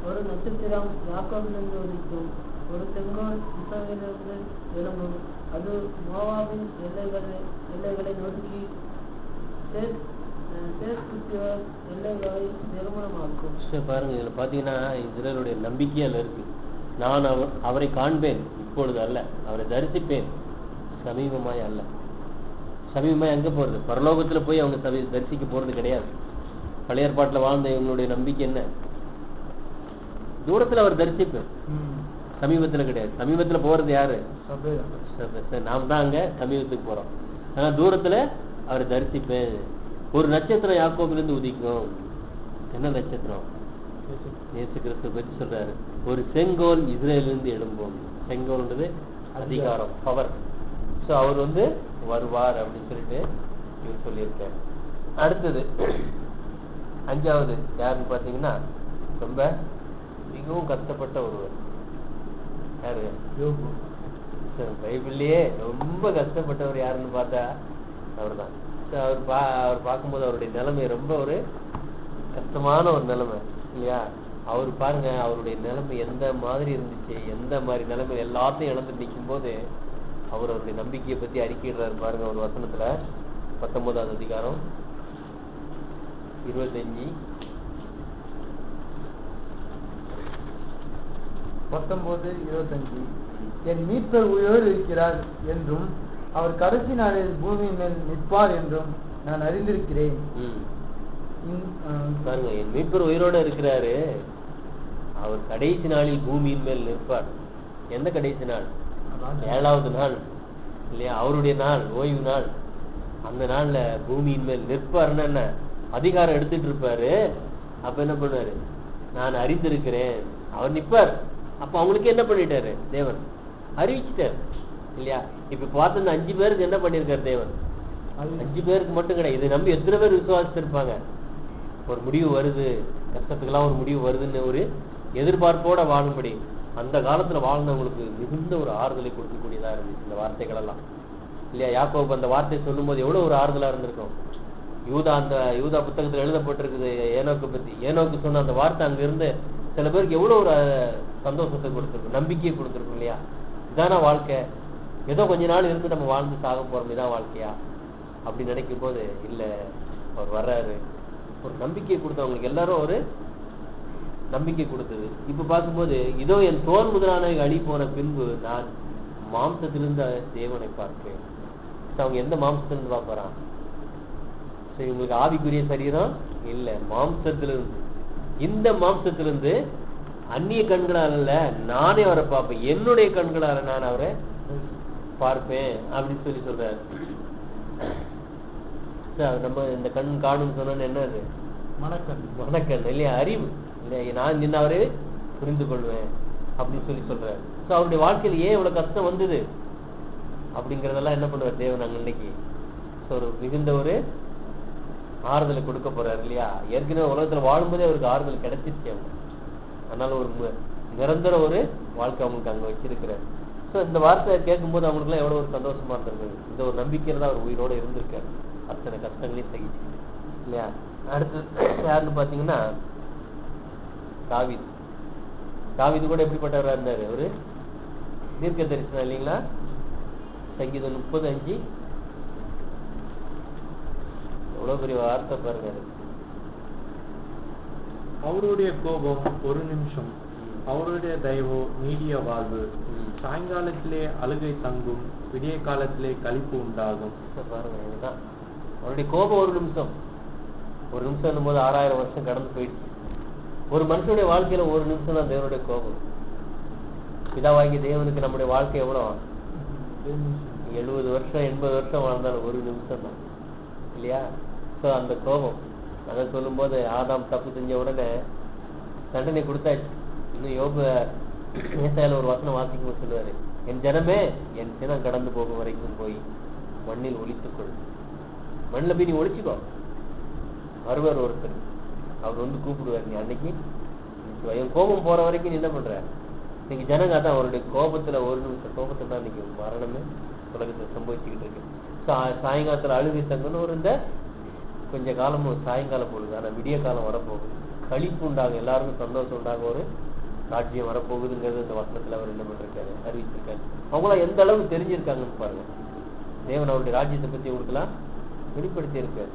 ஒரு நட்சத்திரம் யாக்கோபிலிருந்து உதிக்கும், ஒரு செங்கோல் இஸ்ரவேலிலிருந்து எழும்பும், அது மோவாபின் எல்லைகளை நொறுக்கி சேஸ்புத்தியோர் எல்லைகளை நிர்மூலமாக்கும். பாருங்க, இதுல பாத்தீங்கன்னா இஸ்ரேலுடைய நம்பிக்கை அதுல இருக்கு. நான் அவரை காண்பேன், இப்பொழுது அல்ல, அவரை தரிசிப்பேன், சமீபமாய் அல்ல. சமீபமாய் எங்க போறது? பரலோகத்துல போய் அவங்க தரிசிக்க போறது கிடையாது. பழைய ஏற்பாட்டுல வாழ்ந்த இவங்களுடைய நம்பிக்கை என்ன? தூரத்துல அவர் தரிசிப்பேன், சமீபத்துல கிடையாது. சமீபத்துல போறது யாரு? நாம் தான் அங்க சமீபத்துக்கு போறோம். ஆனா தூரத்துல அவரை தரிசிப்பேன். ஒரு நட்சத்திரம் யாக்கோபிலிருந்து உதிக்கும். என்ன நட்சத்திரம்? இயேசு கிறிஸ்துவை பற்றி சொல்றாரு. ஒரு செங்கோல் இஸ்ரேலிருந்து எழும்பும். செங்கோல்ன்றது அதிகாரம், பவர். சோ அவர் வந்து வருவார் அப்படின்னு சொல்லிட்டு இவர் சொல்லியிருக்காரு. அடுத்தது 5வது யாருன்னு பாத்தீங்கன்னா, ரொம்ப மிகவும் கஷ்டப்பட்ட ஒருவர். யாரு? பைபிள்லயே ரொம்ப கஷ்டப்பட்டவர் யாருன்னு பார்த்தா அவர் தான் அவர் பார்க்கும்போது அவருடைய நிலைமை ரொம்ப ஒரு கஷ்டமான ஒரு நிலைமை இல்லையா. அவர் பாருங்க அவருடைய நிலைமை எந்த மாதிரி இருந்துச்சு, எந்த மாதிரி நிலைமை எல்லாத்தையும் இழந்து நிற்கும் போது அவர் அவருடைய நம்பிக்கையை பத்தி அறிக்கையிடுறாரு பாருங்க. ஒரு வசனத்துல 19வது அதிகாரம் 25 19:25 என் மீட்பர் உயிரோடு இருக்கிறார் என்றும் அவர் கடைசி நாளில் பூமியின் மேல் நிற்பார் என்றும் நான் அறிந்திருக்கிறேன். பாருங்க, என் மீட்பர் உயிரோட இருக்கிறாரு, அவர் கடைசி நாளில் பூமியின் மேல் நிற்பார். எந்த கடைசி நாள்? 7வது நாள் இல்லையா, அவருடைய நாள், ஓய்வு நாள். அந்த நாள்ல பூமியின் மேல் நிற்பாருன்னா என்ன, அதிகாரம் எடுத்துட்டு இருப்பாரு. அப்ப என்ன பண்ணுவாரு, நான் அறிந்திருக்கிறேன், அவர் நிற்பார். அப்ப அவங்களுக்கு என்ன பண்ணிட்டாரு, தேவன் அறிவிச்சிட்டாரு இல்லையா. இப்ப பார்த்து இந்த 5 பேருக்கு என்ன பண்ணிருக்காரு தேவன்? 5 பேருக்கு மட்டும் கிடையாது, இதை நம்பி எத்தனை பேர் விசுவாசிச்சிருப்பாங்க. ஒரு முடிவு வருது, கஷ்டத்துக்கெல்லாம் ஒரு முடிவு வருதுன்னு ஒரு எதிர்பார்ப்போட வாழும்படி அந்த காலத்துல வாழ்ந்தவங்களுக்கு மிகுந்த ஒரு ஆறுதலை கொடுக்கக்கூடியதா இருந்துச்சு இந்த வார்த்தைகள் எல்லாம் இல்லையா. யாக்கோபு அந்த வார்த்தையை சொல்லும் போது எவ்வளவு ஒரு ஆறுதலா இருந்திருக்கும். யூதா புத்தகத்துல எழுதப்பட்டிருக்குது ஏனோக்கு பத்தி. ஏனோக்கு சொன்ன அந்த வார்த்தை அங்க இருந்து சில பேருக்கு எவ்வளவு ஒரு சந்தோஷத்தை கொடுத்துருக்கும், நம்பிக்கையை கொடுத்துருக்கும் இல்லையா. இதான வாழ்க்கை, ஏதோ கொஞ்ச நாள் இருந்து நம்ம வாழ்ந்து சாக போறோம், இதான் வாழ்க்கையா அப்படி நினைக்கும் போது இல்ல, அவர் வர்றாரு. ஒரு நம்பிக்கையை கொடுத்தவங்களுக்கு எல்லாரும் ஒரு நம்பிக்கை கொடுத்தது. இப்ப பார்க்கும்போது இதோ என் தோல் முதலான அழி போன பின்பு நான் மாம்சத்திலிருந்து தேவனை பார்ப்பேன். அவங்க எந்த மாம்சத்திலிருந்து பார்ப்பாரான்? சரி, உங்களுக்கு ஆவிக்குரிய சரீரம் இல்ல, மாம்சத்திலிருந்து. இந்த மாம்சத்திலிருந்து அந்நிய கண்களால் அல்ல, நானே அவரை பார்ப்பேன், என்னுடைய கண்களால நான் அவரை பார்ப்பேன் அப்படின்னு சொல்லி சொல்றாரு. நம்ம இந்த கண் காணும் சொன்ன என்ன அது? மனக்கண் இல்லையா, அறிவு இல்லையா. நான் நின்று அவரை புரிந்து கொள்வேன் அப்படின்னு சொல்லி சொல்றாரு. ஸோ அவருடைய வாழ்க்கையில் ஏன் இவ்வளவு கஷ்டம் வந்தது அப்படிங்கறதெல்லாம் என்ன பண்ணுவார் தேவன் அங்க இன்னைக்கு ஒரு மிகுந்த ஒரு ஆறுதலை கொடுக்க போறாரு இல்லையா. ஏற்கனவே உலகத்துல வாழும்போதே அவருக்கு ஆறுதல் கிடைச்சிருச்சு அவங்க. அதனால ஒரு நிரந்தர ஒரு வாழ்க்கை அவங்களுக்கு அங்க வச்சிருக்கிறார். ஸோ இந்த வார்த்தை கேட்கும்போது அவங்களுக்கு எல்லாம் எவ்வளவு ஒரு சந்தோஷமா இருந்திருக்கு. இந்த ஒரு நம்பிக்கையில தான் அவர் உயிரோட இருந்திருக்காரு, அத்தனை கஷ்டங்களையும் சகிச்சு இல்லையா. அடுத்து யாருன்னு பாத்தீங்கன்னா தாவீது. தாவீது கூட எப்படிப்பட்டவரா இருந்தாரு, ஒரு தீர்க்க தரிசனம் இல்லைங்களா. சங்கீதம் 35 எவ்வளவு பெரிய வார்த்தை பாருங்க. அவருடைய கோபம் ஒரு நிமிஷம், அவருடைய தயவோ நீடிய வாழ்வு. சாயங்காலத்திலே அழுகை தங்கும், விடிய காலத்திலே களிப்பு உண்டாகும். பாருங்க, இதுதான் அவருடைய கோபம். ஒரு நிமிஷம் என்னும் போது 6000 வருஷம் கடந்து போயிடுச்சு. ஒரு மனுஷனுடைய வாழ்க்கையில ஒரு நிமிஷம் தான் தேவனுடைய கோபம். பிதாவாகிய தேவனுக்கு நம்முடைய வாழ்க்கை எவ்வளவு? 70 வருஷம் 80 வருஷம் வாழ்ந்தாலும் ஒரு நிமிஷம் தான் இல்லையா. ஸோ அந்த கோபம் அதை சொல்லும் போது ஆதாம் தப்பு செஞ்ச உடனே தண்டனை கொடுத்தாச்சு. இன்னும் யோபு ஏசாயால ஒரு வசனம் வாசிக்கும் சொல்லுவாரு, என் ஜனமே என் சினம் கடந்து போகும் வரைக்கும் போய் மண்ணில் ஒளித்துக்கொள். மண்ணில் போய் நீ ஒழிச்சுக்கோ. வருவார் ஒருத்தர், அவர் வந்து கூப்பிடுவார், நீ அன்னைக்கு என் கோபம் போற வரைக்கும் நீ என்ன பண்ற. இன்னைக்கு ஜனங்க தான் அவருடைய கோபத்துல ஒரு நிமிஷம் கோபத்துல தான் இன்னைக்கு மரணமே உலகத்துல சம்பவிச்சுக்கிட்டு இருக்கு. சாயங்காலத்துல அழுகை தங்கன்னு ஒரு இந்த கொஞ்ச காலமும் சாயங்கால பொழுது, ஆனா விடிய காலம் வரப்போகுது, களிப்பு உண்டாகும், எல்லாருக்கும் சந்தோஷம் உண்டாகும், ஒரு ராஜ்யம் வரப்போகுதுங்கிறது இந்த வசனத்துல அவர் என்ன பண்ணிருக்காரு, அறிவிச்சிருக்காரு. அவங்களாம் எந்த அளவுக்கு தெரிஞ்சிருக்காங்கன்னு பாருங்க. தேவன் அவருடைய ராஜ்யத்தை பத்தி உங்களுக்குலாம் வெளிப்படுத்தி இருக்காரு.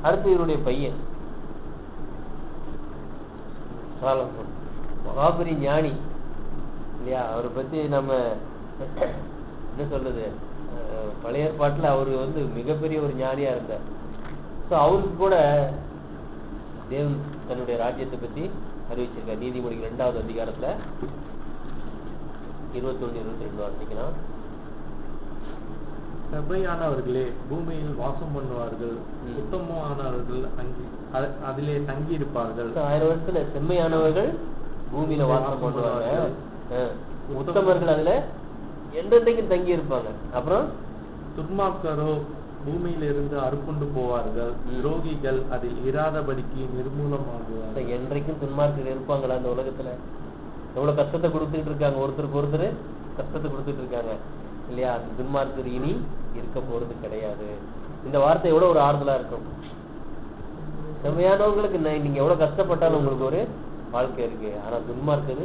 அடுத்து இவருடைய பையன் மகாபெரிய ஞானி இல்லையா. அவரை பத்தி நம்ம என்ன சொல்றது, பழைய ஏற்பாட்டுல அவரு வந்து மிகப்பெரிய ஒரு ஞானியா இருந்தார். ஸோ அவருக்கு கூட தேவன் தன்னுடைய ராஜ்யத்தை பத்தி அறிவிச்சிருக்கார். நீதிமொழிகள் 2வது அதிகாரத்துல 21-22 வாசிக்கலாம். செவ்வையானவர்களே பூமியில் வாசம் பண்ணுவார்கள், உத்தமமானவர்கள் அதிலே தங்கி இருப்பார்கள். 1000 வருஷத்துல செம்மையானவர்கள் பூமியில வாசம் பண்ணுவாங்க, உத்தமர்கள் அதுல என்றைக்கும் தங்கி இருப்பாங்க. அப்புறம் துன்மார்க்கரோ பூமியிலிருந்து அறுப்புண்டு போவார்கள், துரோகிகள் அதில் இராதபடிக்கு நிர்மூலமாகுவார்கள். என்றைக்கும் துன்மார்க்கர்கள் இருப்பாங்களா அந்த உலகத்துல? எவ்வளவு கஷ்டத்தை கொடுத்துட்டு இருக்காங்க, ஒருத்தருக்கு ஒருத்தர் கஷ்டத்தை கொடுத்துட்டு இருக்காங்க இல்லையா. துன்மார்க்கர் இனி இருக்க போறது கிடையாது. இந்த வார்த்தை எவ்வளவு ஒரு ஆறுதலா இருக்கும். செம்மையானவங்களுக்கு நீங்க எவ்வளவு கஷ்டப்பட்டாலும் உங்களுக்கு ஒரு வாழ்க்கை இருக்கு. ஆனா துன்மார்க்கது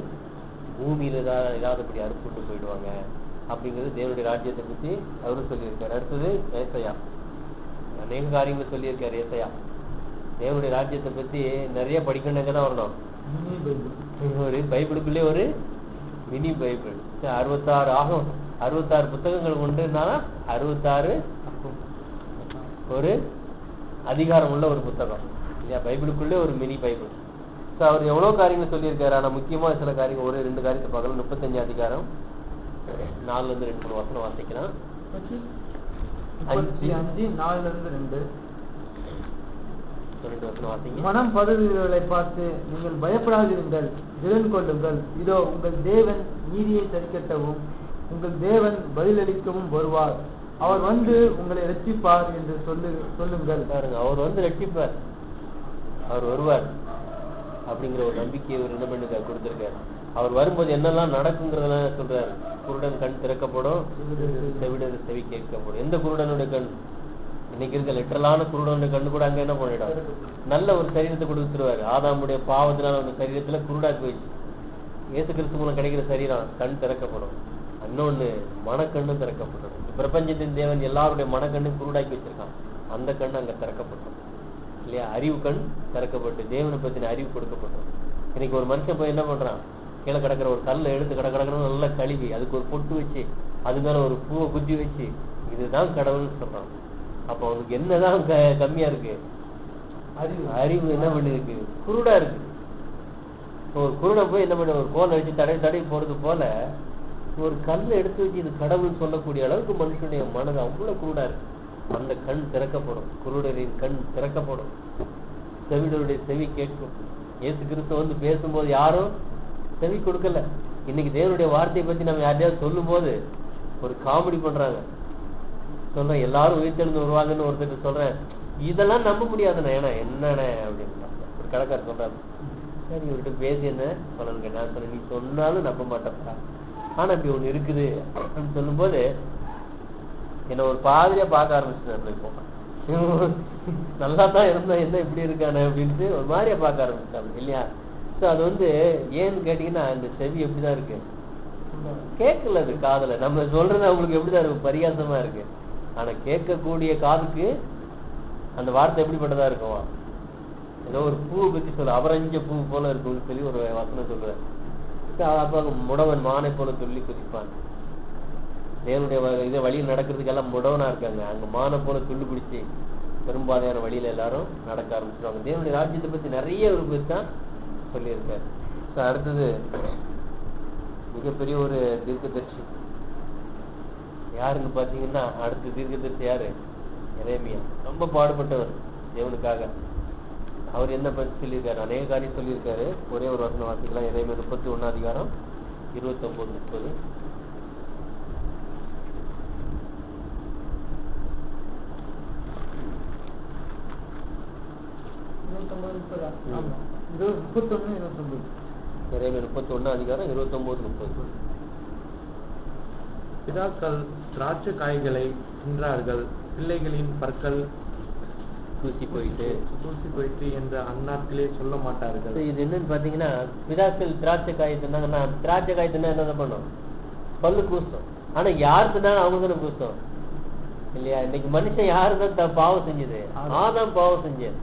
பூமியில இல்லாதபடி அறுப்புட்டு போயிடுவாங்க அப்படிங்கிறது தேவனுடைய ராஜ்யத்தை பத்தி அவரும் சொல்லியிருக்காரு. அடுத்தது ஏசாயா, அநேக காரியங்கள் சொல்லியிருக்காரு ஏசாயா. தேவனுடைய ராஜ்யத்தை பத்தி நிறைய படிக்கணுங்க தான் வரணும். ஒரு பைபிளுக்குள்ளே ஒரு மினி பைபிள் 66 ஆகும். 66 புத்தகங்கள் கொண்டுனா 66 ஒரு அதிகாரம் உள்ள ஒரு புத்தகம் இல்லையா? பைபிளுக்குள்ளே ஒரு மினி பைபிள். ஸோ அவர் எவ்வளவு காரியங்கள் சொல்லியிருக்காரு. ஆனா முக்கியமா சில காரியங்கள் ஒரு 2 காரியத்தை பார்க்கலாம். 35 அதிகாரம் 4-2 வசனம் வாசிக்கலாம். 5:4-2 வசனம் வாசிங்க. மனம் பதறுகிறவர்களை பார்த்து நீங்கள் பயப்படாதிருங்கள், திடன் கொள்ளுங்கள். இதோ உங்கள் தேவன் நீதியை சரிக்கட்டவும் உங்கள் தேவன் பதிலளிக்கவும் வருவார். அவர் வந்து உங்களை ரட்சிப்பார் என்று சொல்லுங்கள். பாருங்க, அவர் வந்து ரட்சிப்பார், அவர் வருவார் அப்படிங்கிற ஒரு நம்பிக்கையை ஒரு என்ன பண்ணுங்க கொடுத்திருக்காரு. அவர் வரும்போது என்னெல்லாம் நடக்குங்கிறதெல்லாம் சொல்றாரு. குருடன் கண் திறக்கப்படும், செவிடன் செவி கேட்கப்படும். எந்த குருடனுடைய கண்? இன்னைக்கு இருக்க லிட்டரலான குருடனுடைய கண்ணு கூட அங்க என்ன பண்ணிடும்? நல்ல ஒரு சரீரத்தை கொடுத்துருவாரு. ஆதாமுடைய பாவத்தினால அந்த சரீரத்துல குருடாக்கு போயிடுச்சு. இயேசு கிறிஸ்து மூலம் கிடைக்கிற சரீரம் கண் திறக்கப்படும். இன்னொன்னு மனக்கண்ணும் திறக்கப்படும். பிரபஞ்சத்தின் தேவன் எல்லாருடைய மனக்கண்ணும் குருடாக்கி வச்சிருக்கான். அந்த கண் அங்க திறக்கப்பட்டோம் இல்லையா? அறிவு கண் திறக்கப்பட்டு தேவனை பத்தின அறிவு கொடுக்கப்பட்டோம். இன்னைக்கு ஒரு மனுஷன் போய் என்ன பண்றான்? கீழே கிடக்கிற ஒரு கல்லை எடுத்து கிடக்கணும் நல்லா கழுவி அதுக்கு ஒரு பொட்டு வச்சு அது மேல ஒரு பூவை குத்தி வச்சு இதுதான் கடவுள்னு சொல்றான். அப்ப அவனுக்கு என்னதான் கம்மியா இருக்கு? அறிவு என்ன பண்ணிருக்கு? குருடா இருக்கு. ஒரு குருடை போய் என்ன பண்ண, ஒரு கோலை வச்சு தடவி போறது போல ஒரு கல்லை எடுத்து வச்சு இது கடவுள் சொல்லக்கூடிய அளவுக்கு மனுஷனுடைய மனது அவ்வளவு குருடா இருக்கு. அந்த கண் திறக்கப்படும், குருடரின் கண் திறக்கப்படும், செவிடருடைய செவி கேட்கும். இயேசு கிறிஸ்து வந்து பேசும்போது யாரும் செவி கொடுக்கல. இன்னைக்கு தேவனுடைய வார்த்தையை பத்தி நம்ம யாரையாவது சொல்லும் போது ஒரு காமெடி பண்றாங்க. சொல்றேன் எல்லாரும் உயிர்த்தெழுந்து வருவாங்கன்னு ஒருத்தர் சொல்றேன், இதெல்லாம் நம்ப முடியாதுண்ணே. ஏன்னா என்னண்ணே அப்படின்னு ஒரு கடைக்காரர் சொல்றாரு. சரி இவர்கிட்ட பேசி என்ன சொல்லணுங்க? நான் சொன்னேன், நீ சொன்னாலும் நம்ப மாட்டேன்ப்பா, ஆனா இப்படி ஒண்ணு இருக்குது அப்படின்னு சொல்லும் போது என்ன ஒரு பாதிரியா பார்க்க ஆரம்பிச்சிட்டாரு. இப்போ நல்லா தான் இருந்தா என்ன இப்படி இருக்கானே அப்படின்ட்டு ஒரு மாதிரியா பார்க்க ஆரம்பிச்சிட்டாங்க இல்லையா? ஸோ அது வந்து ஏன்னு கேட்டீங்கன்னா இந்த செவி எப்படிதான் இருக்கு? கேட்கல. அது காதுல நம்ம சொல்றது அவங்களுக்கு எப்படிதான் இருக்கு? பரியாசமா இருக்கு. ஆனா கேட்கக்கூடிய காதுக்கு அந்த வார்த்தை எப்படிப்பட்டதா இருக்கும்? ஏதோ ஒரு பூவை பத்தி சொல்ல, அவரஞ்ச பூ போல இருக்கும்னு சொல்லி ஒரு வசனம் சொல்றாரு. அப்ப முடவன் மானை போல சொல்லி குதிப்பான். தேவனுடைய இதை வழியில் நடக்கிறதுக்கெல்லாம் முடவனா இருக்காங்க. அங்க மானை போல துள்ளி பிடிச்சி பெரும்பாதையான வழியில எல்லாரும் நடக்க ஆரம்பிச்சிருவாங்க. தேவனுடைய ராஜ்யத்தை பத்தி நிறைய ஒரு பேர் தான் சொல்லியிருக்காரு. அடுத்தது மிகப்பெரிய ஒரு தீர்க்கதரிசி யாருன்னு பாத்தீங்கன்னா, அடுத்த தீர்க்கதரிசி யாரு? எரேமியா. ரொம்ப பாடுபட்டவர் தேவனுக்காக. அவர் என்ன பற்றி சொல்லியிருக்காரு? அநேக காரியம் சொல்லியிருக்காரு. ஒரே ஒரு வசனம் வாசிக்கலாம். எரேமியா 31 அதிகாரம் 29-30. எரேமியா 31 அதிகாரம் 29-30. பிதாக்கள் திராட்சை காய்களை தின்றார்கள், பிள்ளைகளின் பற்கள் தூசி போயிட்டு என்று அந்நாட்களே சொல்ல மாட்டார்கள். இது என்னன்னு பாத்தீங்கன்னா, பிதாக்கள் திராட்சை காய் தின்னாங்கன்னா, திராட்சை காய் தின்னா என்ன பண்ணும்? பல்லு கூசும். ஆனா யார் தின்னாலும் அவங்க தானே கூசும் இல்லையா? இன்னைக்கு மனுஷன் யாருதான் பாவம் செஞ்சது? ஆதாம் பாவம் செஞ்சது.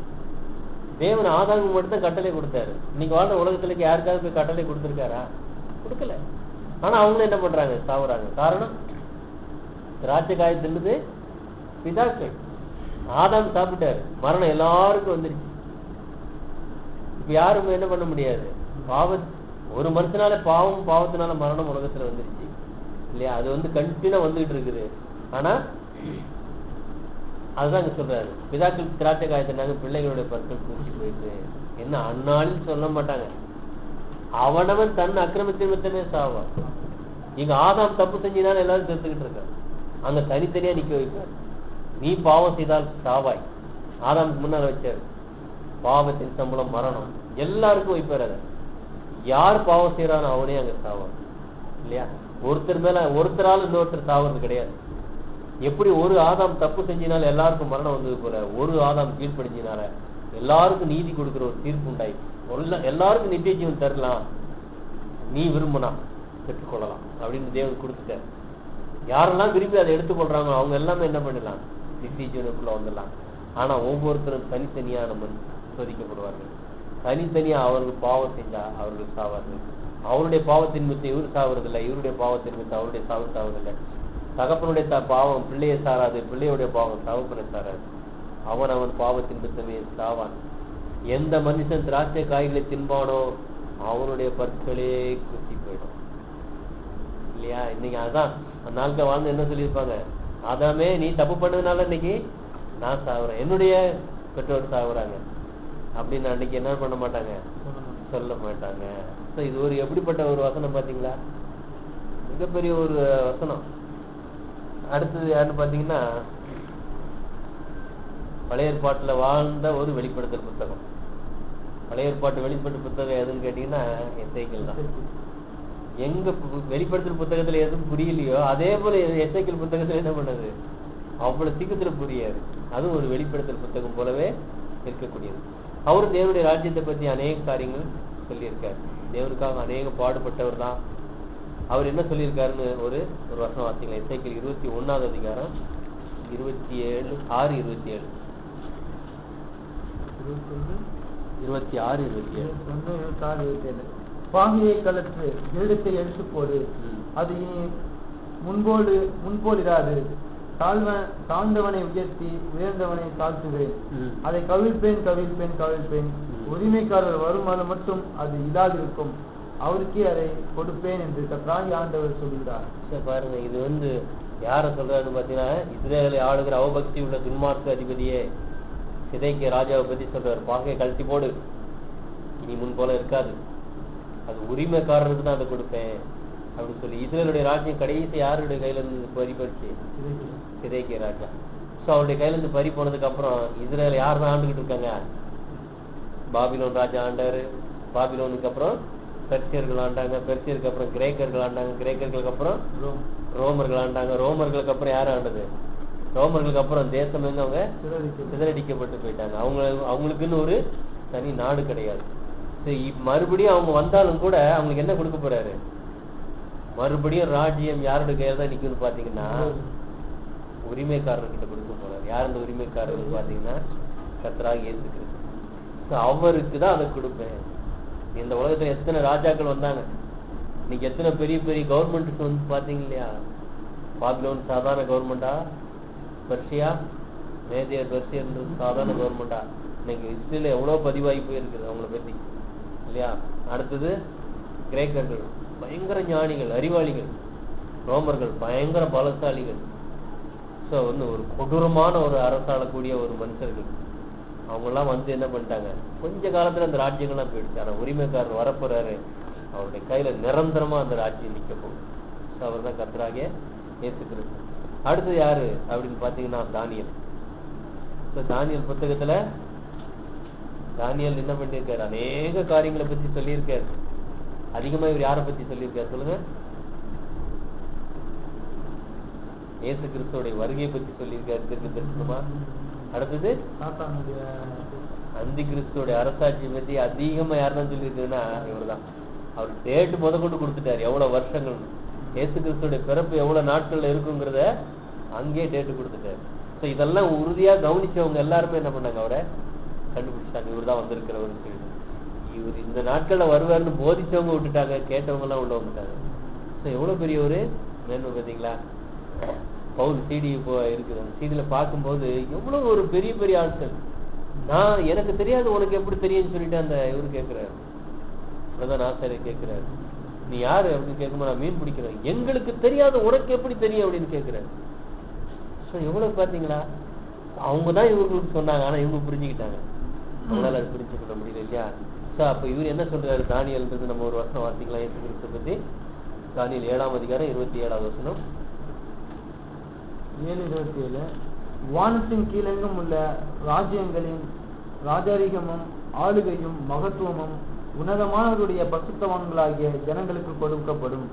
தேவன் ஆதாமுக்கு மட்டும் தான் கட்டளை கொடுத்தாரு. இன்னைக்கு வாழ்ற உலகத்துல யாருக்காவது போய் கட்டளை கொடுத்திருக்காரா? கொடுக்கல. ஆனா அவங்களும் என்ன பண்றாங்க? சாவுறாங்க. காரணம் திராட்சை காய் தின்னுது பிதாக்கள். ஆதாம் சாப்பிட்டாரு, மரணம் எல்லாருக்கும் வந்துருச்சு. இப்ப யாரும் என்ன பண்ண முடியாது? ஒரு மனுஷனால பாவத்தினால மரணம் உலகத்துல வந்துருச்சு இல்லையா? அது வந்து கண்டினியூ வந்துகிட்டு இருக்குது. ஆனா அதுதான் சொல்றாரு, பிதாக்கள் திராட்சை காய்ச்சினாங்க, பிள்ளைகளுடைய பற்கள் பூச்சி போயிட்டு. என்ன அந்நாளில் சொல்ல மாட்டாங்க. அவனவன் தன் அக்கிரமத்தின் மட்டுமே சாவான். இங்க ஆதாம் தப்பு செஞ்சினாலும் எல்லாரும் தெரிஞ்சுக்கிட்டு இருக்காங்க. அங்க தனித்தனியா நிக்க வைப்பார். நீ பாவம் செய்தால் சாவாய். ஆதாமுக்கு முன்னால வச்சாரு. பாவத்தின் சம்பளம் மரணம். எல்லாருக்கும் வைப்பார். அதை யார் பாவம் செய்யறானோ அவனே அங்க சாவான் இல்லையா? ஒருத்தர் மேல ஒருத்தரால் இன்னொருத்தர் சாவது கிடையாது. எப்படி ஒரு ஆதாம் தப்பு செஞ்சினால எல்லாருக்கும் மரணம் வந்தது போல ஒரு ஆதாம் கீழ்ப்படிஞ்சினால எல்லாருக்கும் நீதி கொடுக்கிற ஒரு தீர்ப்பு உண்டாயிடுச்சு. எல்லாருக்கும் நித்திய ஜீவன் தரலாம், நீ விரும்பினா பெற்றுக்கொள்ளலாம் அப்படின்னு தேவன் கொடுத்துட்டார். யாரெல்லாம் விரும்பி அதை எடுத்துக்கொள்றாங்க அவங்க எல்லாமே என்ன பண்ணலாம், நித்திய ஜீவனுக்குள்ள வந்துடலாம். ஆனா ஒவ்வொருத்தரும் தனித்தனியா நம்ம சோதிக்கப்படுவார்கள். தனித்தனியா அவர்கள் பாவம் செஞ்சா அவர்கள் சாவார்கள். அவருடைய பாவத்தின் நிமித்தம் இவர் சாவறதில்லை, இவருடைய பாவத்தின் நிமித்தம் அவருடைய சாவறதில்லை. தகப்பனுடைய பாவம் பிள்ளையை சாராது, பிள்ளையுடைய பாவம் தகப்பனை சாராது. அவன் பாவத்தின் நிமித்தமே சாவான். எந்த மனுஷன் திராட்சை காய்களை தின்பானோ அவனுடைய பற்களே குத்தி போயிடும் இல்லையா? இன்னைக்கு அதான் அந்த நாட்கள் வாழ்ந்து என்ன சொல்லியிருப்பாங்க, அதாமே நீ தப்பு பண்ணதுனால இன்னைக்கு நான் சாவுறேன், என்னுடைய பெற்றோர் சாகுறாங்க அப்படின்னு அன்னைக்கு என்ன பண்ண மாட்டாங்க, சொல்ல மாட்டாங்க. ஸோ இது ஒரு எப்படிப்பட்ட ஒரு வசனம் பார்த்தீங்களா, மிகப்பெரிய ஒரு வசனம். அடுத்தது யாருன்னு பார்த்தீங்கன்னா பழைய ஏற்பாட்டுல வாழ்ந்த ஒரு வெளிப்படுத்தல் புத்தகம். பழைய ஏற்பாட்டு வெளிப்படுத்தல் புத்தகம் எதுன்னு கேட்டீங்கன்னா எசேக்கியேல் தான். எங்க வெளிப்படுத்தல் புத்தகத்துல எதுவும் புரியலையோ அதே போல எசேக்கியேல் புத்தகத்துல என்ன பண்ணது அவ்வளவு சீக்கிரத்துல புரியாது. அதுவும் ஒரு வெளிப்படுத்தல் புத்தகம் போலவே இருக்கக்கூடியது. அவரும் தேவனுடைய ராஜ்யத்தை பத்தி அநேக காரியங்கள் சொல்லியிருக்காரு. தேவனுக்காக அநேக பாடுபட்டவர் தான். அவர் என்ன சொல்லியிருக்காருன்னு ஒரு வசனம் வாசிக்கலாம். எசேக்கியேல் 21வது அதிகாரம் 26, 27 பாகையை கலற்று எழுத்தை எழுத்து போடு, அது முன்போலிராது. தாழ்ந்தவனை உயர்த்தி உயர்ந்தவனை தாழ்த்துவேன், அதை கவிழ்ப்பேன் கவிழ்ப்பேன் கவிழ்ப்பேன். உரிமைக்காரர் வருமானம் மட்டும் அது இல்லாதிருக்கும், அவருக்கே அதை கொடுப்பேன் என்று கர்த்தராகிய ஆண்டவர் சொல்கிறார். பாருங்க, இது யார சொல்றாருன்னு பாத்தீங்கன்னா இஸ்ரேலை ஆளுகிற அவபக்தி உள்ள துன்மார்க்க அதிபதியே சிதைக்கிய ராஜாவை பத்தி சொல்றாரு. பாகையை கழட்டி போடு, இனி முன் போல இருக்காது, அது உரிமைக்காரருக்கு தான் அதை கொடுப்பேன் அப்படின்னு சொல்லி. இஸ்ரேலுடைய ராஜ்யம் கடைசி யாருடைய கையில இருந்து பறி போச்சு, சிதைக்கிய ராஜா. ஸோ அவருடைய கையில இருந்து பறி போனதுக்கு அப்புறம் இஸ்ரேல் யார் தான் ஆண்டுகிட்டு இருக்காங்க, பாபிலோன் ராஜா ஆண்டாரு. பாபிலோனுக்கு அப்புறம் பெர்சியர்கள் ஆண்டாங்க, பெர்சியருக்கு அப்புறம் கிரேக்கர்கள் ஆண்டாங்க, கிரேக்கர்களுக்கு அப்புறம் ரோமர்கள் ஆண்டாங்க, ரோமர்களுக்கு அப்புறம் யாரும் ஆண்டது, ரோமர்களுக்கு அப்புறம் தேசம் வந்து அவங்க சிதறடிக்கப்பட்டு போயிட்டாங்க. அவங்களுக்குன்னு ஒரு தனி நாடு கிடையாது. மறுபடியும் அவங்க வந்தாலும் கூட அவங்களுக்கு என்ன கொடுக்க போறாரு, மறுபடியும் ராஜ்யம் யாருடைய கையில தான் நிக்குன்னு பாத்தீங்கன்னா உரிமைக்காரர்கிட்ட கொடுக்க போறாரு. யார் அந்த உரிமைக்காரர் பாத்தீங்கன்னா கர்த்தராகிய இயேசு கிறிஸ்து. அவருக்கு தான் அதை கொடுப்பேன். இந்த உலகத்துல எத்தனை ராஜாக்கள் வந்தாங்க, இன்னைக்கு எத்தனை பெரிய பெரிய கவர்மெண்ட்ஸ் வந்து பாத்தீங்க இல்லையா. பாபிலோன் சாதாரண கவர்மெண்டா, பெர்சியா மேதியர் பெர்சியர் சாதாரண கவர்மெண்டா. இன்னைக்கு ஹிஸ்டரியில எவ்வளவு பதிவாகி போயிருக்குது அவங்கள பத்தி இல்லையா. அடுத்தது கிரேக்கர்கள் பயங்கர ஞானிகள் அறிவாளிகள், ரோமர்கள் பயங்கர பலசாலிகள். ஸோ ஒரு கொடூரமான ஒரு அரசாளக்கூடிய ஒரு மனுஷர்கள். அவங்கெல்லாம் வந்து என்ன பண்ணிட்டாங்க, கொஞ்ச காலத்துல அந்த ராஜ்யங்கள்லாம் போயிடுச்சு. ஆனா உரிமைக்காரர் வரப்போறாரு, அவருடைய கையில நிரந்தரமா அந்த ராஜ்யம் நிக்க போகும். ஸோ அவர் தான் கர்த்தராகிய இயேசு கிறிஸ்து. அடுத்தது யாரு அப்படின்னு பாத்தீங்கன்னா தானியேல். தானியேல் புத்தகத்துல தானியேல் என்ன பண்ணிருக்காரு, அநேக காரியங்களை பத்தி சொல்லியிருக்காரு. அதிகமா இவர் யாரை பத்தி சொல்லியிருக்காரு சொல்லுங்க, இயேசு கிறிஸ்துவோட வருகையை பத்தி சொல்லியிருக்காரு தீர்க்க தரிசனமா. அடுத்தது அந்தி கிறிஸ்துவோட அரசாட்சியை பத்தி அதிகமா யாருதான் சொல்லியிருக்காருன்னா இவர் தான். அவர் டேட்டு கொண்டு கொடுத்துட்டாரு, எவ்வளவு வருஷங்கள், இயேசு கிறிஸ்துவோட பிறப்பு எவ்வளவு நாட்கள்ல இருக்குங்கிறத அங்கேயே டேட்டு கொடுத்துட்டாரு. ஸோ இதெல்லாம் உறுதியா கவனிச்சவங்க எல்லாருமே என்ன பண்ணாங்க, அவரை கண்டுபிடிச்சாங்க, இவர் தான் வந்திருக்கிறவர். இவர் இந்த நாட்கள்ல வருவார்னு போதிச்சவங்க விட்டுட்டாங்க, கேட்டவங்க எல்லாம் உள்ள வந்துட்டாங்க. ஸோ எவ்வளவு பெரிய ஒரு மேன்மை பார்த்தீங்களா. பவுல் சிடி இப்போ இருக்குது, அந்த சிடியில பார்க்கும்போது எவ்வளவு ஒரு பெரிய பெரிய ஆட்கள். நான் எனக்கு தெரியாது உனக்கு எப்படி தெரியும்னு சொல்லிட்டு அந்த இவரு கேட்கிறாரு, பிரதான ஆசிரியர் கேட்கிறாரு, நீ யாரு அப்படின்னு கேட்கும்போது நான் மீன் பிடிக்கிறேன், எங்களுக்கு தெரியாது உனக்கு எப்படி தெரியும் அப்படின்னு கேட்கிறாரு. ஸோ எவ்வளவு பாத்தீங்களா, அவங்கதான் இவங்களுக்கு சொன்னாங்க, ஆனா இவங்க புரிஞ்சுக்கிட்டாங்க, அவங்களால அது புரிஞ்சுக்கொள்ள முடியல இல்லையா. ஸோ அப்ப இவர் என்ன சொல்றாரு, தானியேல்ன்றது நம்ம ஒரு வருஷம் வாசிக்கலாம். இயேசு கிறிஸ்து பத்தி தானியேல் 7ஆம் அதிகாரம் 27வது வசனம். 7:27 வானத்தின் கீழெங்கும் உள்ள ராஜ்யங்களின் ராஜரிகமும் ஆளுகையும் மகத்துவமும் உன்னதமானவருடைய பசுத்தவான்களாகிய ஜனங்களுக்கு கொடுக்கப்படும்.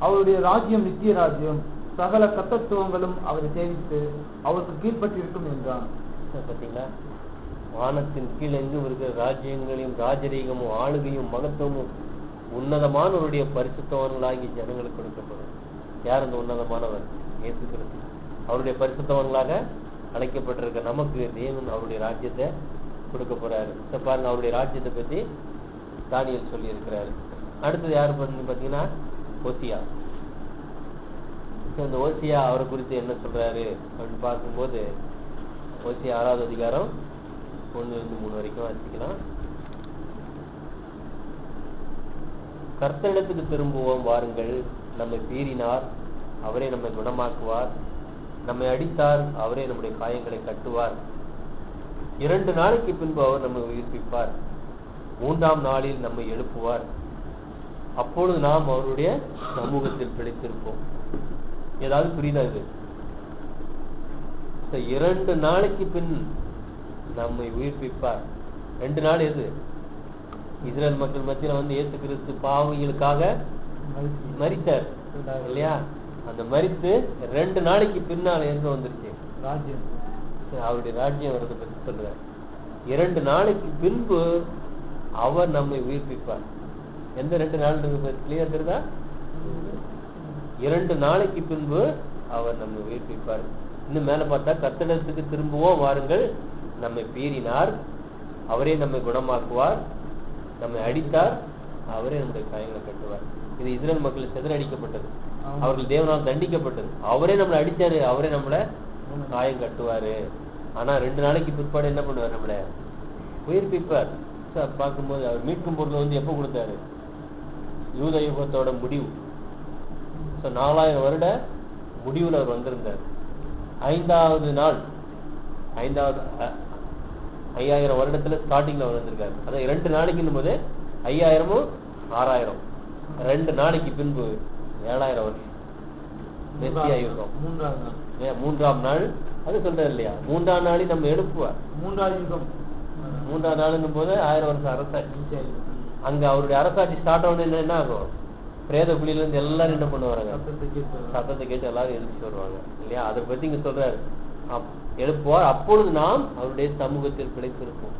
அவருடைய ராஜ்யம் நித்திய ராஜ்யம், சகல கர்த்தத்துவங்களும் அவரை சேவித்து அவருக்கு கீழ்ப்பட்டிருக்கும் என்றான். பார்த்தீங்களா, வானத்தின் கீழ் எங்கும் இருக்கிற ராஜ்யங்களையும் ராஜரீகமும் ஆளுகையும் மகத்துவமும் உன்னதமானவருடைய பரிசுத்தவான்களாகி ஜனங்களுக்கு கொடுக்கப்படும். யார் அந்த உன்னதமானவர்? இயேசு கிறிஸ்து. அவருடைய பரிசுத்தவான்களாக அழைக்கப்பட்டிருக்க நமக்கு தேவன் அவருடைய ராஜ்யத்தை கொடுக்க போறாரு. பாருங்க, அவருடைய ராஜ்யத்தை பத்தி தானியேல் சொல்லி இருக்கிறாரு. அடுத்தது யாரு பாத்தீங்கன்னா ஓசியா. இந்த ஓசியா அவரை குறித்து என்ன சொல்றாரு அப்படின்னு பார்க்கும்போது, ஓசியா 6வது அதிகாரம் 1-3 வரைக்கும் வாசிக்கலாம். கர்த்தரிடத்துக்கு திரும்புவோம் வாருங்கள், நம்மை பீறினார் அவரே நம்மை குணமாக்குவார், நம்மை அடித்தார் அவரே நம்முடைய காயங்களை கட்டுவார், 2 நாளைக்கு பின்பு அவர் நம்மை உயிர்ப்பிப்பார், 3ஆம் நாளில் நம்மை எழுப்புவார், அப்பொழுது நாம் அவருடைய சமூகத்தில் பிழைத்திருப்போம். ஏதாவது புரியுதா இது? 2 நாளைக்கு பின் நம்மை உயிர்ப்பிப்பார். 2 நாள் எது? இஸ்ரேல் மக்கள் மத்தியில இயேசு கிறிஸ்து பாவங்களுக்காக மரித்தார் இல்லையா? அந்த மரித்து 2 நாளைக்கு பின்னால் எங்க வந்துருச்சு? ராஜ்யம். அவருடைய ராஜ்யம் வரதை பற்றி சொல்றார். 2 நாளைக்கு பின்பு அவர் நம்மை உயிர்ப்பிப்பார். எந்த 2 நாள் கிளியர் தெரியுதா? 2 நாளைக்கு பின்பு அவர் நம்மை உயிர்ப்பிப்பார். இன்னும் மேல பார்த்தா, கர்த்தரிடத்துக்கு திரும்புவோம் வாருங்கள், நம்மை பீறினார் அவரே நம்மை குணமாக்குவார், நம்மை அடித்தார் அவரே நம்முடைய காயங்களை கட்டுவார். இது இஸ்ரேல் மக்கள் சிதறடிக்கப்பட்டது, அவர்கள் தேவனால் தண்டிக்கப்பட்டது. அவரே நம்மளை அடிச்சாரு, அவரே நம்மளை காயம் கட்டுவாரு. ஆனா 2 நாளைக்கு பிற்பாடு என்ன பண்ணுவார்? நம்மள உயிர்ப்பிப்பார். பார்க்கும்போது அவர் மீட்கும் பொருள் எப்ப கொடுத்தாரு? யூத யுகத்தோட முடிவு. 4000 வருட முடிவுல அவர் வந்திருந்தார். 5வது நாள் 5000 வருடத்துல ஸ்டார்டிங்ல அவர் வந்திருக்காரு. அதான் 2 நாளைக்கு போது 5000 6000, 2 நாளைக்கு பின்பு 7000 வருஷம் மெஸ்ஸியா யுகம். 3ஆம் நாள் அது சொல்றாரு இல்லையா? 3ஆம் நாளில் நம்ம எழுப்புவார். 3ஆம் நாளுங்கும் போது 1000 வருஷம் அரசாட்சி. அங்க அவருடைய அரசாட்சி ஸ்டார்ட் ஆகணும். என்ன ஆகும்? பிரேத குழியில இருந்து எல்லாரும் என்ன பண்ணுவாங்க? சத்தத்தை கேட்டு எல்லாரும் எழுதிச்சு வருவாங்க இல்லையா? அதை பத்தி இங்க சொல்றாரு, எழுப்புவார், அப்பொழுது நாம் அவருடைய சமூகத்தில் பிழைத்திருப்போம்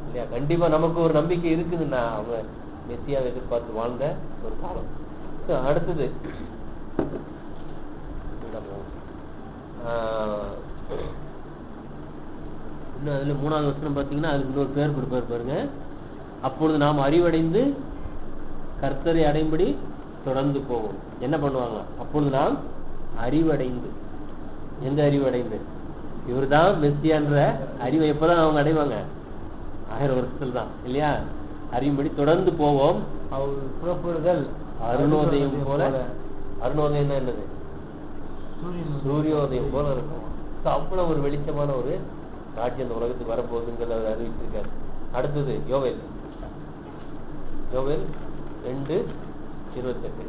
இல்லையா? கண்டிப்பா நமக்கு ஒரு நம்பிக்கை இருக்குதுன்னா, அவங்க மெஸ்ஸியாவை எதிர்பார்த்து வாழ்ந்த ஒரு காலம். அடுத்தது இன்னும் அதுல 3வது வசனம் பாத்தீங்கன்னா, அதுக்கு இன்னொரு பேர் கொடுப்பாரு பாருங்க. அப்பொழுது நாம் அறிவடைந்து கர்த்தரை அடையும்படி தொடர்ந்து போவோம். என்ன பண்ணுவாங்க? அப்பொழுது நாம் அறிவடைந்து. எந்த அறிவடைந்து? இவர்தான் மெஸ்ஸியான்ற அறிவை எப்பதான் அவங்க அடைவாங்க? 1000 வருஷத்துல தான் இல்லையா? அறியும்படி தொடர்ந்து போவோம். அவர் புறப்படுதல் அருணோதயம் போல. அருணோதயம் என்னது? சூரியோதயம் போல இருக்கும். அவ்வளவு ஒரு வெளிச்சமான ஒரு ராஜ்யம் இந்த உலகத்துக்கு வரப்போகுதுங்கிறத அவர் அறிவிச்சிருக்காரு. அடுத்தது யோவேல் 2:28.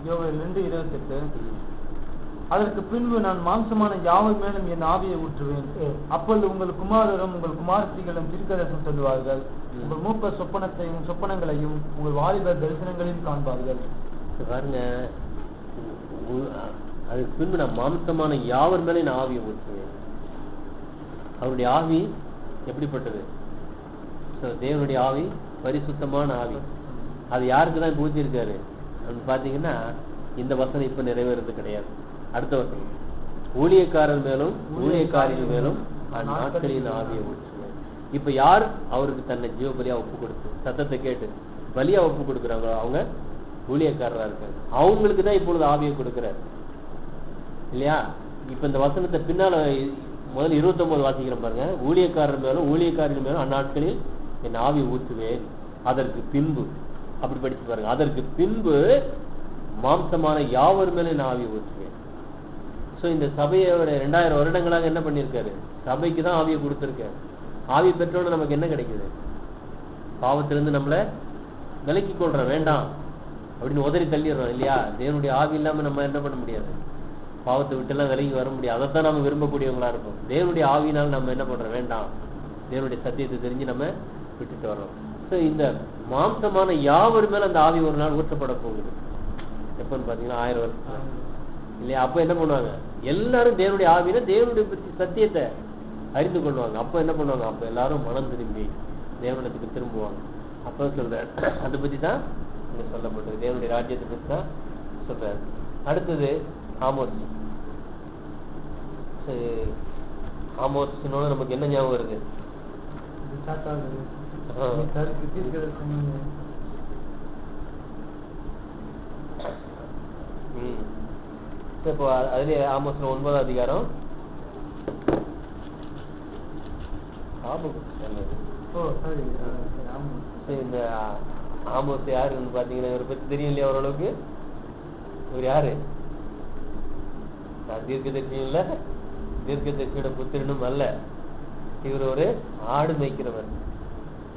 யோவேல் 2:28. அதற்கு பின்பு நான் மாம்சமான யாவர் மேலும் என் ஆவியை ஊற்றுவேன். அப்பொழுது உங்கள் குமாரரும் உங்கள் குமாரத்திகளும் தீர்க்கதரிசனம் சொல்லுவார்கள். உங்கள் மூப்பர் சொப்பனங்களையும் உங்கள் வாலிபர் தரிசனங்களையும் காண்பார்கள். பாருங்க, அதுக்கு பின்பு நான் மாம்சமான யாவர் மேலே நான் ஆவியை ஊற்றுவேன். அவருடைய ஆவி எப்படிப்பட்டது? தேவனுடைய ஆவி பரிசுத்தமான ஆவி. அது யாருக்கு தான் ஊற்றிருக்காரு அப்படின்னு பாத்தீங்கன்னா, இந்த வசனம் இப்ப நிறைவேறது கிடையாது. அடுத்த வசனம், ஊழியக்காரர் மேலும் ஊழியக்காரிகள் மேலும் நாட்களின் ஆவியை ஊற்றுவேன். இப்ப யார் அவருக்கு தன்னை ஜீவ பலியா ஒப்பு கொடுத்து சத்தத்தை கேட்டு பலியா ஒப்பு கொடுக்குறாங்க? அவங்க ஊழியக்காரரா இருக்காங்க. அவங்களுக்கு தான் இப்பொழுது ஆவியை கொடுக்கிறார் இல்லையா? இப்ப இந்த வசனத்தை பின்னால முதல்ல 29 வாசிக்கிறோம் பாருங்க. ஊழியக்காரர் மேலும் ஊழியக்காரிகள் மேலும் அந்நாட்களில் என் ஆவி ஊற்றுவேன். அதற்கு பின்பு, அப்படி படிச்சு பாருங்க, அதற்கு பின்பு மாம்சமான யாவர் மேல நான் ஆவி ஊற்றுவேன். சோ இந்த சபையோட 2000 வருடங்களாக என்ன பண்ணிருக்காரு? சபைக்கு தான் ஆவியை கொடுத்திருக்காரு. ஆவி பெற்றோட நமக்கு என்ன கிடைக்குது? பாவத்திலிருந்து நம்மள விலக்கி கொள்றோம், வேண்டாம் அப்படின்னு உதறி தள்ளிடுறோம் இல்லையா? தேவனுடைய ஆவி இல்லாம நம்ம என்ன பண்ண முடியாது, பாவத்தை விட்டு எல்லாம் விலகி வர முடியாது. அதைத்தான் நம்ம விரும்பக்கூடியவங்களா இருக்கும். தேவனுடைய ஆவியினால் நம்ம என்ன பண்றோம்? வேண்டாம், தேவனுடைய சத்தியத்தை தெரிஞ்சு நம்ம விட்டுட்டு வர்றோம். சோ இந்த மாம்சமான யாவர் மேல அந்த ஆவி ஒரு நாள் ஊற்றப்பட போகுது. எப்பன்னு பாத்தீங்கன்னா 1000 வருஷம். இல்லையா? அப்ப என்ன பண்ணுவாங்க? எல்லாரும் தேவனுடைய ஆவியில தேவனுடைய பத்தி சத்தியத்தை அறிந்து கொள்வாங்க. அப்ப என்ன பண்ணுவாங்க? அப்ப எல்லாரும் மனம் திரும்பி தேவனத்துக்கு திரும்புவாங்க. அப்ப சொல்றாரு, அதை பத்தி தான் இங்க சொல்லப்பட்டது, தேவனுடைய ராஜ்யத்தை பத்தி தான் சொல்றாரு. அடுத்தது ஆமோஸ். ஆமோஸ்னோட நமக்கு என்ன ஞாபகம் வருது? இப்போ அதுலயே ஆமோஸ்ல 9ஆம் அதிகாரம் இந்த ஆமோஸ் யாருன்னு பாத்தீங்கன்னா இவரை பத்தி தெரியும் இல்லையா? ஓரளவுக்கு இவர் யாரு? தீர்க்கதரிசியும் இல்ல, தீர்க்கதரிசியோட புத்திரனும் அல்ல. இவர் ஒரு ஆடு மேய்க்கிறவர்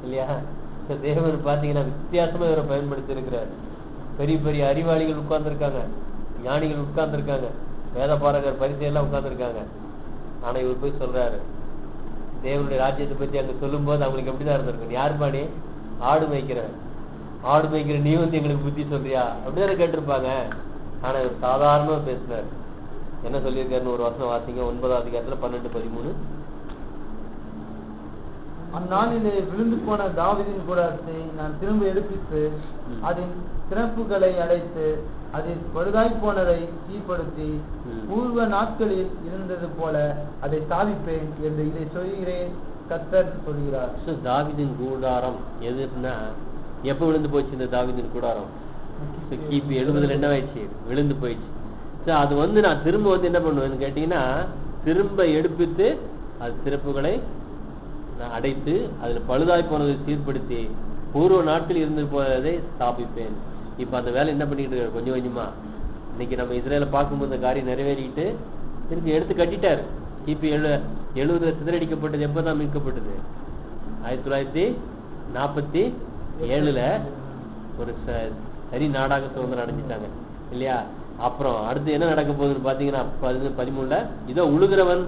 இல்லையா? தேவன் பாத்தீங்கன்னா வித்தியாசமா இவரை பயன்படுத்தி இருக்கிறார். பெரிய பெரிய அறிவாளிகள் உட்கார்ந்து இருக்காங்க, ஞானிகள் உட்கார்ந்து இருக்காங்க, வேத பாரகர் பரிசையெல்லாம் உட்கார்ந்து இருக்காங்க. ஆனா இவர் போய் சொல்றாரு தேவனுடைய ராஜ்யத்தை பத்தி அங்க சொல்லும் போது அவங்களுக்கு எப்படிதான் இருந்திருக்கும்? யார் பாடி? ஆடு மேய்க்கிற, ஆடு மேய்க்கிற நீ வந்து எங்களுக்கு புத்தி சொல்றியா அப்படிதான் கேட்டிருப்பாங்க. ஆனா இவர் சாதாரணமா பேசினார். என்ன சொல்லியிருக்காருன்னு ஒரு வசனம் வாசிங்க, 9ஆம் அதிகாரத்துல 12-13. அந்நாளிலே விழுந்து போன தாவீதின் கூடாரத்தை நான் திரும்ப எடுப்பித்து அதன் திறப்புகளை அடைத்து அதில் பழுதாய் போனதை தீப்படுத்தி பூர்வ நாட்களில் இருந்தது போல அதை ஸ்தாபிப்பேன் என்று இதை சொல்கிறேன் கர்த்தர் சொல்கிறார். தாவீதின் கூடாரம் எதுன்னா எப்ப விழுந்து போச்சு? இந்த தாவீதின் கூடாரம் கிபி 70 என்ன ஆயிடுச்சு? விழுந்து போயிடுச்சு. அது வந்து நான் திரும்ப வந்து என்ன பண்ணுவேன்னு கேட்டீங்கன்னா, திரும்ப எடுப்பித்து அது திறப்புகளை நான் அடைத்து அதில் பழுதாய் போனதை சீர்படுத்தி பூர்வ நாட்டில் இருந்து போனதை ஸ்தாபிப்பேன். இப்ப அந்த வேலை என்ன பண்ணிட்டு இருக்காரு? கொஞ்சம் கொஞ்சமா இன்னைக்கு நம்ம இஸ்ரேல பார்க்கும்போது இந்த காரியம் நிறைவேறிட்டு திருப்பி எடுத்து கட்டிட்டாரு. கிபி 70 சிதறடிக்கப்பட்டது எப்பதான் மீட்கப்பட்டது? 1947 ஒரு சரி நாடாக சுதந்திரம் அடைஞ்சிட்டாங்க இல்லையா? அப்புறம் அடுத்து என்ன நடக்க போகுதுன்னு பாத்தீங்கன்னா 13 இதோ உழுகிறவன்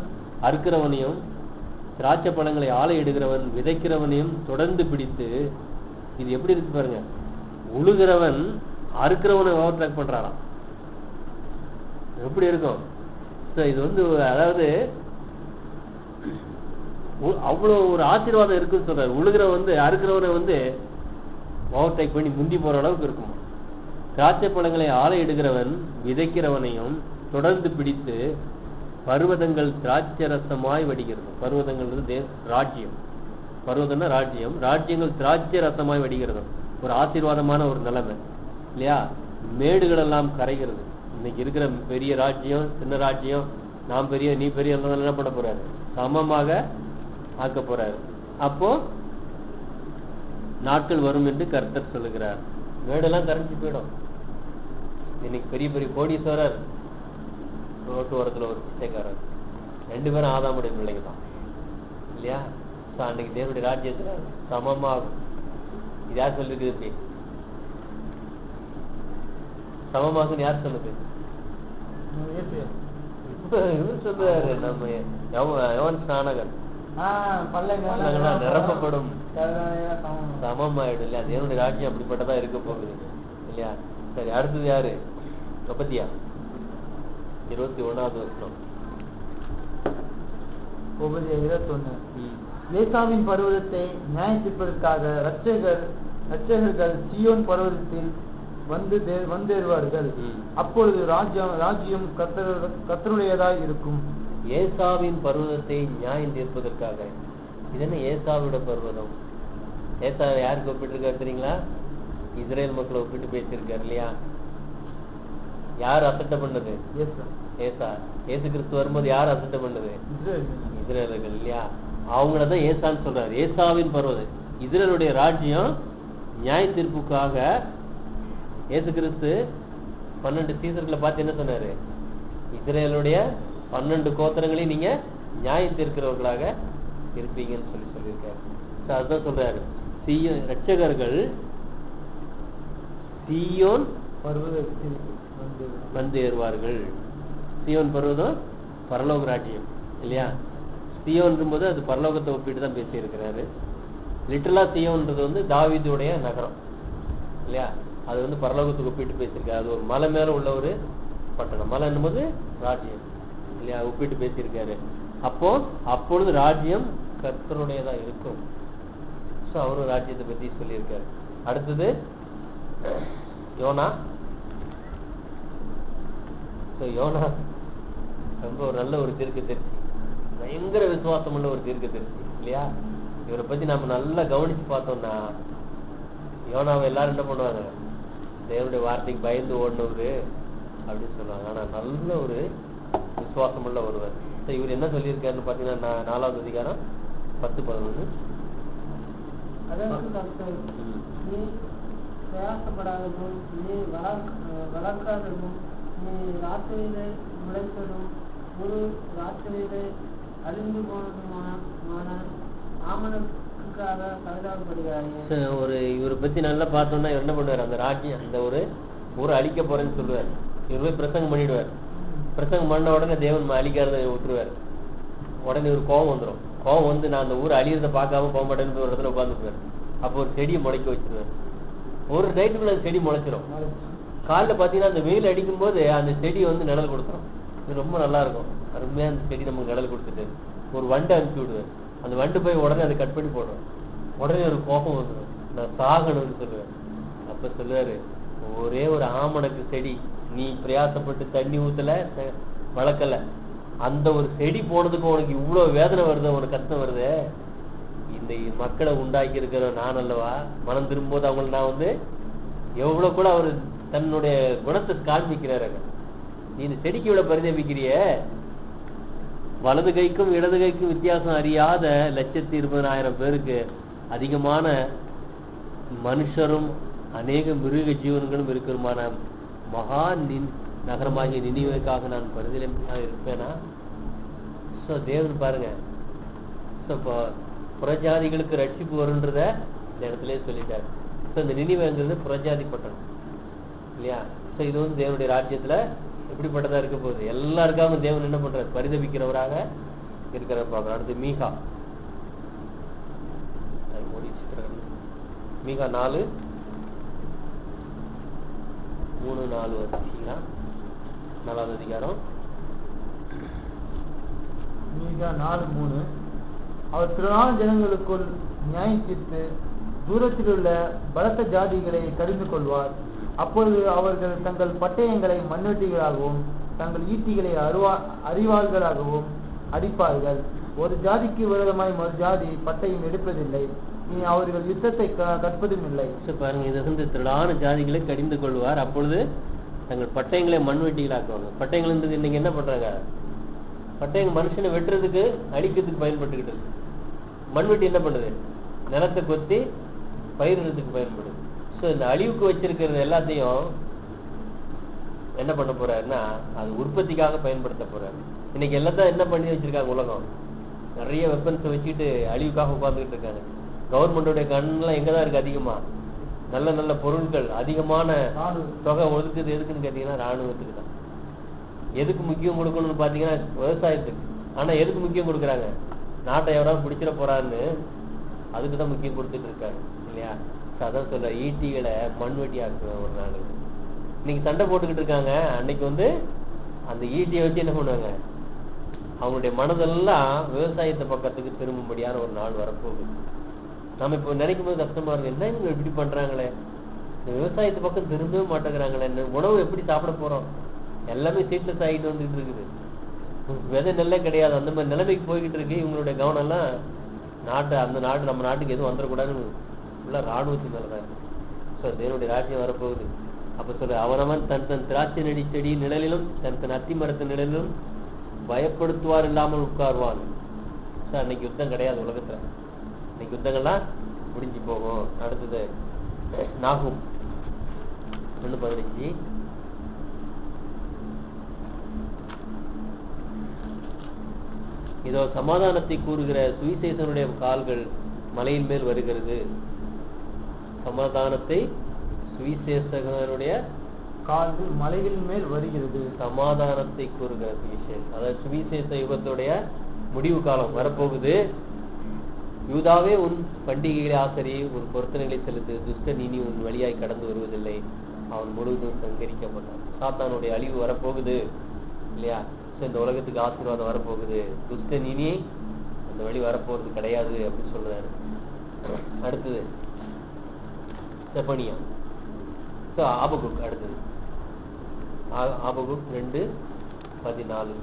அறுக்கிறவனையும் திராட்சை பழங்களை ஆலையிடுகிறவன் விதைக்கிறவனையும் தொடர்ந்து பிடித்து, இது எப்படி இருக்கு பாருங்க, உழுகிறவன் அறுக்கிறவனை ஓவர் ட்ராக் பண்றாராம். எப்படி இருக்கும்? இது வந்து அதாவது அவ்வளவு ஒரு ஆசீர்வாதம் இருக்குன்னு சொல்றாரு. உழுகிறவன் வந்து அறுக்கிறவனை வந்து ஓவர் டேக் பண்ணி முந்தி போற அளவுக்கு இருக்குமா. திராட்சை பழங்களை ஆலையிடுகிறவன் விதைக்கிறவனையும் தொடர்ந்து பிடித்து பர்வதங்கள் திராட்சை ரசமாய் வடிகிறது. பர்வதங்கள் ராஜ்யம், பர்வதம்னா ராஜ்யம், ராஜ்யங்கள் திராட்சை ரசமாய் வடிகிறது. ஒரு ஆசீர்வாதமான ஒரு நிலைமை இல்லையா? மேடுகள் எல்லாம் கரைகிறது. இன்னைக்கு இருக்கிற பெரிய ராஜ்யம் சின்ன ராஜ்யம், நான் பெரிய நீ பெரிய என்ன பண்ண போறாரு? சமமாக ஆக்க போறாரு. அப்போ நாட்கள் வரும் என்று கர்த்தர் சொல்லுகிறார். மேடெல்லாம் கரைஞ்சி போயிடும். இன்னைக்கு பெரிய பெரிய கோடீஸ்வரர், ரோட்டு ஓரத்துல ஒரு பிச்சைக்காரர், 2 பேரும் ஆதாமுடைய பிள்ளைங்க தான் இல்லையா? அன்னைக்கு தேவனுடைய ராஜ்யத்துல சமமாகும். இது யார் சொல்லிருக்கு? இப்படி சமமாகும் யார் சொல்லுது? சொல்றாரு நம்ம யோவான் ஸ்நானகர். நிரப்பப்படும் சமமாயிடும் இல்லையா? தேவனுடைய ராஜ்யம் அப்படிப்பட்டதா இருக்க போகுது இல்லையா? சரி, அடுத்தது யாரு? கபத்தியா 21வது வசனம். 21. ஏசாவின் பர்வதத்தை நியாயத்திற்பதற்காக இரட்சகர்கள் சீயோன் பர்வதத்தில் வந்தேறுவார்கள். அப்பொழுது ராஜ்யம் கர்த்தருடையதாய் இருக்கும். ஏசாவின் பர்வதத்தை நியாயம் தீர்ப்பதற்காக. இது என்ன ஏசாவோட பர்வதம்? ஏசா யாருக்கு ஒப்பிட்டு இருக்காரு தெரியுங்களா? இஸ்ரேல் மக்களை ஒப்பிட்டு பேசியிருக்காரு இல்லையா? யார் அசட்டை பண்ணது? ஏசா. ஏசு கிறிஸ்து வரும்போது யார் அசட்டை பண்ணது? இஸ்ரேலர்கள் இல்லையா? அவங்களதான் ஏசான்னு சொல்றாரு. ஏசாவின் பர்வதம் இஸ்ரேலுடைய ராஜ்யம் நியாய தீர்ப்புக்காக. ஏசு கிறிஸ்து 12 சீசர்களை பார்த்து என்ன சொன்னாரு? இஸ்ரேலுடைய 12 கோத்திரங்களையும் நீங்க நியாய தீர்க்கிறவர்களாக இருப்பீங்கன்னு சொல்லியிருக்காரு. அதுதான் சொல்றாரு, இரட்சகர்கள் சீயோன் பர்வதத்தில் வந்து ஏறுவார்கள். சீயோன் பர்வதம் பரலோக ராஜ்யம் இல்லையா? சீயோன் போது அது பரலோகத்தை ஒப்பிட்டு தான் பேசி இருக்கிறாரு. லிட்டரலா சீயோன்றது வந்து தாவீதுடைய நகரம் இல்லையா? அது வந்து பரலோகத்துக்கு ஒப்பிட்டு பேசியிருக்காரு. அது ஒரு மலை மேல உள்ள ஒரு பட்டணம். மலை என்னும்போது ராஜ்யம் இல்லையா, ஒப்பிட்டு பேசியிருக்காரு. அப்பொழுது ராஜ்யம் கர்த்தருடையதா இருக்கும். ஸோ அவரும் ராஜ்யத்தை பத்தி சொல்லியிருக்காரு. அடுத்தது யோனா. ஸோ யோனா ரொம்ப ஒரு நல்ல ஒரு தீர்க்கதரிசி, பயங்கர விசுவாசம் உள்ள ஒரு தீர்க்கதரிசி இல்லையா. இவரை பத்தி நம்ம நல்லா கவனிச்சு பார்த்தோம்னா, யோனாவை எல்லாரும் என்ன பண்ணுவாங்க, தேவனுடைய வார்த்தைக்கு பயந்து ஓடினவரு அப்படின்னு சொல்லுவாங்க. ஆனா நல்ல ஒரு விசுவாசம் உள்ள ஒருவர். இவர் என்ன சொல்லியிருக்காருன்னு பாத்தீங்கன்னா 4வது அதிகாரம் 10-11. அதற்கு கர்த்தர், நீ பிரயாசப்படாததும் நீ வளர்க்காததும் நீ ராத்திரியிலே முளைத்ததும் ஒரு ராத்திரியிலே அழிந்து போனதுமான ஆமணக்குக்காக பரிதாபப்படுகிறாயே. ஒரு இவரை பத்தி நல்லா பார்த்தோம்னா என்ன பண்ணுவார், அந்த ராஜ்யம் அந்த ஒரு ஊரை அழிக்க போறேன்னு சொல்லுவார். இவர் போய் பிரசங்கம் பண்ணிடுவார். பிரசங்கம் பண்ண உடனே தேவன் அழிக்காரதை விட்டுருவார். உடனே ஒரு கோபம் வந்துடும். கோபம் வந்து நான் அந்த ஊரை அழியறதை பார்க்காம போக மாட்டேன்னு ஒரு இடத்துல உட்காந்துக்குவார். அப்போ ஒரு செடியை முளைக்க வச்சிருவார். ஒரு நைட்டுக்குள்ள அந்த செடி முளைச்சிரும். காலைல பார்த்தீங்கன்னா அந்த வெயில் அடிக்கும் போது அந்த செடி வந்து நிழல் கொடுத்துரும். இது ரொம்ப நல்லா இருக்கும். அருமையா அந்த செடி நமக்கு நிழல் கொடுத்துட்டு ஒரு வண்டை அனுப்பிச்சு விடுவேன். அந்த வண்டு போய் உடனே அதை கட் பண்ணி போடுவேன். உடனே ஒரு கோபம் வந்துடும், நான் சாகணும்னு சொல்லுவேன். அப்ப சொல்லுவாரு, ஒரே ஒரு ஆமணக்கு செடி நீ பிரயாசப்பட்டு தண்ணி ஊத்தல வளர்க்கல, அந்த ஒரு செடி போனதுக்கு உனக்கு இவ்வளவு வேதனை வருது, உனக்கு கஷ்டம் வருது. இந்த மக்களை உண்டாக்கி இருக்கிற நான் அல்லவா, மனம் திரும்பும்போது அவங்களை நான் வந்து எவ்வளவு கூட அவர் தன்னுடைய குணத்தை காண்பிக்கிறாரு. நீ இந்த செடிக்கு இவ்வளவு பரிதபிக்கிறிய, வலது கைக்கும் இடது கைக்கும் வித்தியாசம் அறியாத 120,000 பேருக்கு அதிகமான மனுஷரும் அநேக மிருக ஜீவன்களும் இருக்கிறமான மகா நகரமாகிய நினிவேக்காக நான் பரிதலிமையாக இருப்பேனா? ஸோ தேவன் பாருங்க, ஸோ இப்போ புறஜாதிகளுக்கு ரட்சிப்பு வருன்றத இந்த இடத்துல சொல்லிட்டாரு. ஸோ இந்த நினிவேங்கிறது புறஜாதி பட்டணம் இல்லையா. ஸோ இது வந்து தேவனுடைய ராஜ்யத்துல எப்படிப்பட்டதா இருக்க போகுது, எல்லாருக்காக தேவன் என்ன பண்றாரு, பரிதபிக்கிறவராக இருக்கிற பார்க்கணும். அடுத்து மீகா 4:3-4 வச்சுங்களா, 4வது அதிகாரம். மீகா 4:3. அவர் திரளான ஜனங்களுக்குள் நியாயம் தீர்த்து தூரத்தில் உள்ள பலத்த ஜாதிகளை கடிந்து கொள்வார். அப்பொழுது அவர்கள் தங்கள் பட்டயங்களை மண்வெட்டிகளாகவும் தங்கள் ஈட்டிகளை அறிவாள்களாகவும் அடிப்பார்கள். ஒரு ஜாதிக்கு விரோதமாய் மறு ஜாதி பட்டயம் எடுப்பதில்லை, இனி அவர்கள் யுத்தத்தை கற்பதும் இல்லை. பாருங்க, இது வந்து திரளான ஜாதிகளை கடிந்து கொள்வார். அப்பொழுது தங்கள் பட்டயங்களை மண்வெட்டிகளாக்குவாங்க. பட்டயங்கள் இன்னைக்கு என்ன பண்றாங்க, பட்டயங்கள் மனுஷனை வெட்டுறதுக்கு அடிக்கிறதுக்கு பயன்பட்டுக்கிட்டு இருக்கு. மண்வெட்டி என்ன பண்ணுது, நிலத்தை கொத்தி பயிரிடுறதுக்கு பயன்படுது. ஸோ இந்த அழிவுக்கு வச்சிருக்கிறது எல்லாத்தையும் என்ன பண்ண போறாருன்னா அது உற்பத்திக்காக பயன்படுத்த போறாரு. இன்னைக்கு எல்லாத்தையும் என்ன பண்ணி வச்சிருக்காங்க, உலகம் நிறைய வெப்பன்ஸை வச்சுட்டு அழிவுக்காக உட்கார்ந்துக்கிட்டு இருக்காங்க. கவர்மெண்டோடைய கண்ணெல்லாம் எங்கதான் இருக்கு, அதிகமா நல்ல நல்ல பொருட்கள் அதிகமான தொகை ஒதுக்குது. எதுக்குன்னு கேட்டீங்கன்னா ராணுவத்துக்கு தான். எதுக்கு முக்கியம் கொடுக்கணும்னு பாத்தீங்கன்னா விவசாயத்துக்கு. ஆனா எதுக்கு முக்கியம் கொடுக்குறாங்க, நாட்டை எவராவது பிடிச்சிட போறான்னு அதுக்கு தான் முக்கியம் கொடுத்துட்டு இருக்காரு இல்லையா. அதான் சொல்ற, ஈட்டிகளை மண்வெட்டி ஆக்குவேன் ஒரு நாள். இன்னைக்கு சண்டை போட்டுக்கிட்டு இருக்காங்க. அன்னைக்கு வந்து அந்த ஈட்டியை வச்சு என்ன பண்ணுவாங்க, அவங்களுடைய மனதெல்லாம் விவசாயத்தை பக்கத்துக்கு திரும்பும்படியான ஒரு நாள் வரப்போகுது. நம்ம இப்போ நினைக்கும் போது கஷ்டமா இருக்கு, என்ன இவங்க இப்படி பண்றாங்களே, இந்த விவசாயத்து பக்கம் திரும்பவே மாட்டேங்கிறாங்களே, உணவு எப்படி சாப்பிட போறோம், எல்லாமே சீட்லெஸ் ஆகிட்டு வந்துட்டு இருக்குது, விதை நெல்லே கிடையாது. அந்த மாதிரி நிலைமைக்கு போய்கிட்டு இருக்கு. இவங்களுடைய கவனம் எல்லாம் அந்த நாடு நம்ம நாட்டுக்கு எதுவும் வந்துடக்கூடாதுன்னு ஃபுல்லாக ராணுவத்துக்கு மேலதான் இருக்கு. ஸோ தேவனுடைய ராஜ்யம் வரப்போகுது. அப்ப சொல்ற, அவனவன் தன் தன் திராட்சை நெடி செடி நிழலிலும் தன் தன் அத்தி மரத்து நிழலிலும் பயப்படுத்துவார் இல்லாமல் உட்காருவான். சார் இன்னைக்கு யுத்தம் கிடையாது உலகத்துல, இன்னைக்கு யுத்தங்கள்லாம் முடிஞ்சு போகும். அடுத்தது நாகும் 1:15. இதோ சமாதானத்தை கூறுகிற சுவிசேஷனுடைய கால்கள் மலையின் மேல் வருகிறது. சமாதானத்தை சுவிசேஷகனுடைய கால்கள் மலையின் மேல் வருகிறது. சமாதானத்தை கூறுகிற சுவிசேஷம், அதாவது சுவிசேஷ யுகத்துடைய முடிவு காலம் வரப்போகுது. யூதாவே உன் பண்டிகைகளை ஆசரி, உன் பொருத்தனைகளை செலுத்து, துஷ்ட நீனி உன் வழியாய் கடந்து வருவதில்லை. அவன் முழுவதும் சங்கரிக்கப்பட்டான். சாத்தானுடைய அழிவு வரப்போகுது இல்லையா? இந்த உலகத்துக்கு ஆசீர்வாதம் வரப்போகுது, துஷ்டன் இனி அந்த வழி வரப்போறது கிடையாது அப்படின்னு சொல்றாரு. அடுத்தது செப்பனியா, ஆபகுக். அடுத்தது ஆபகுக் 2:14.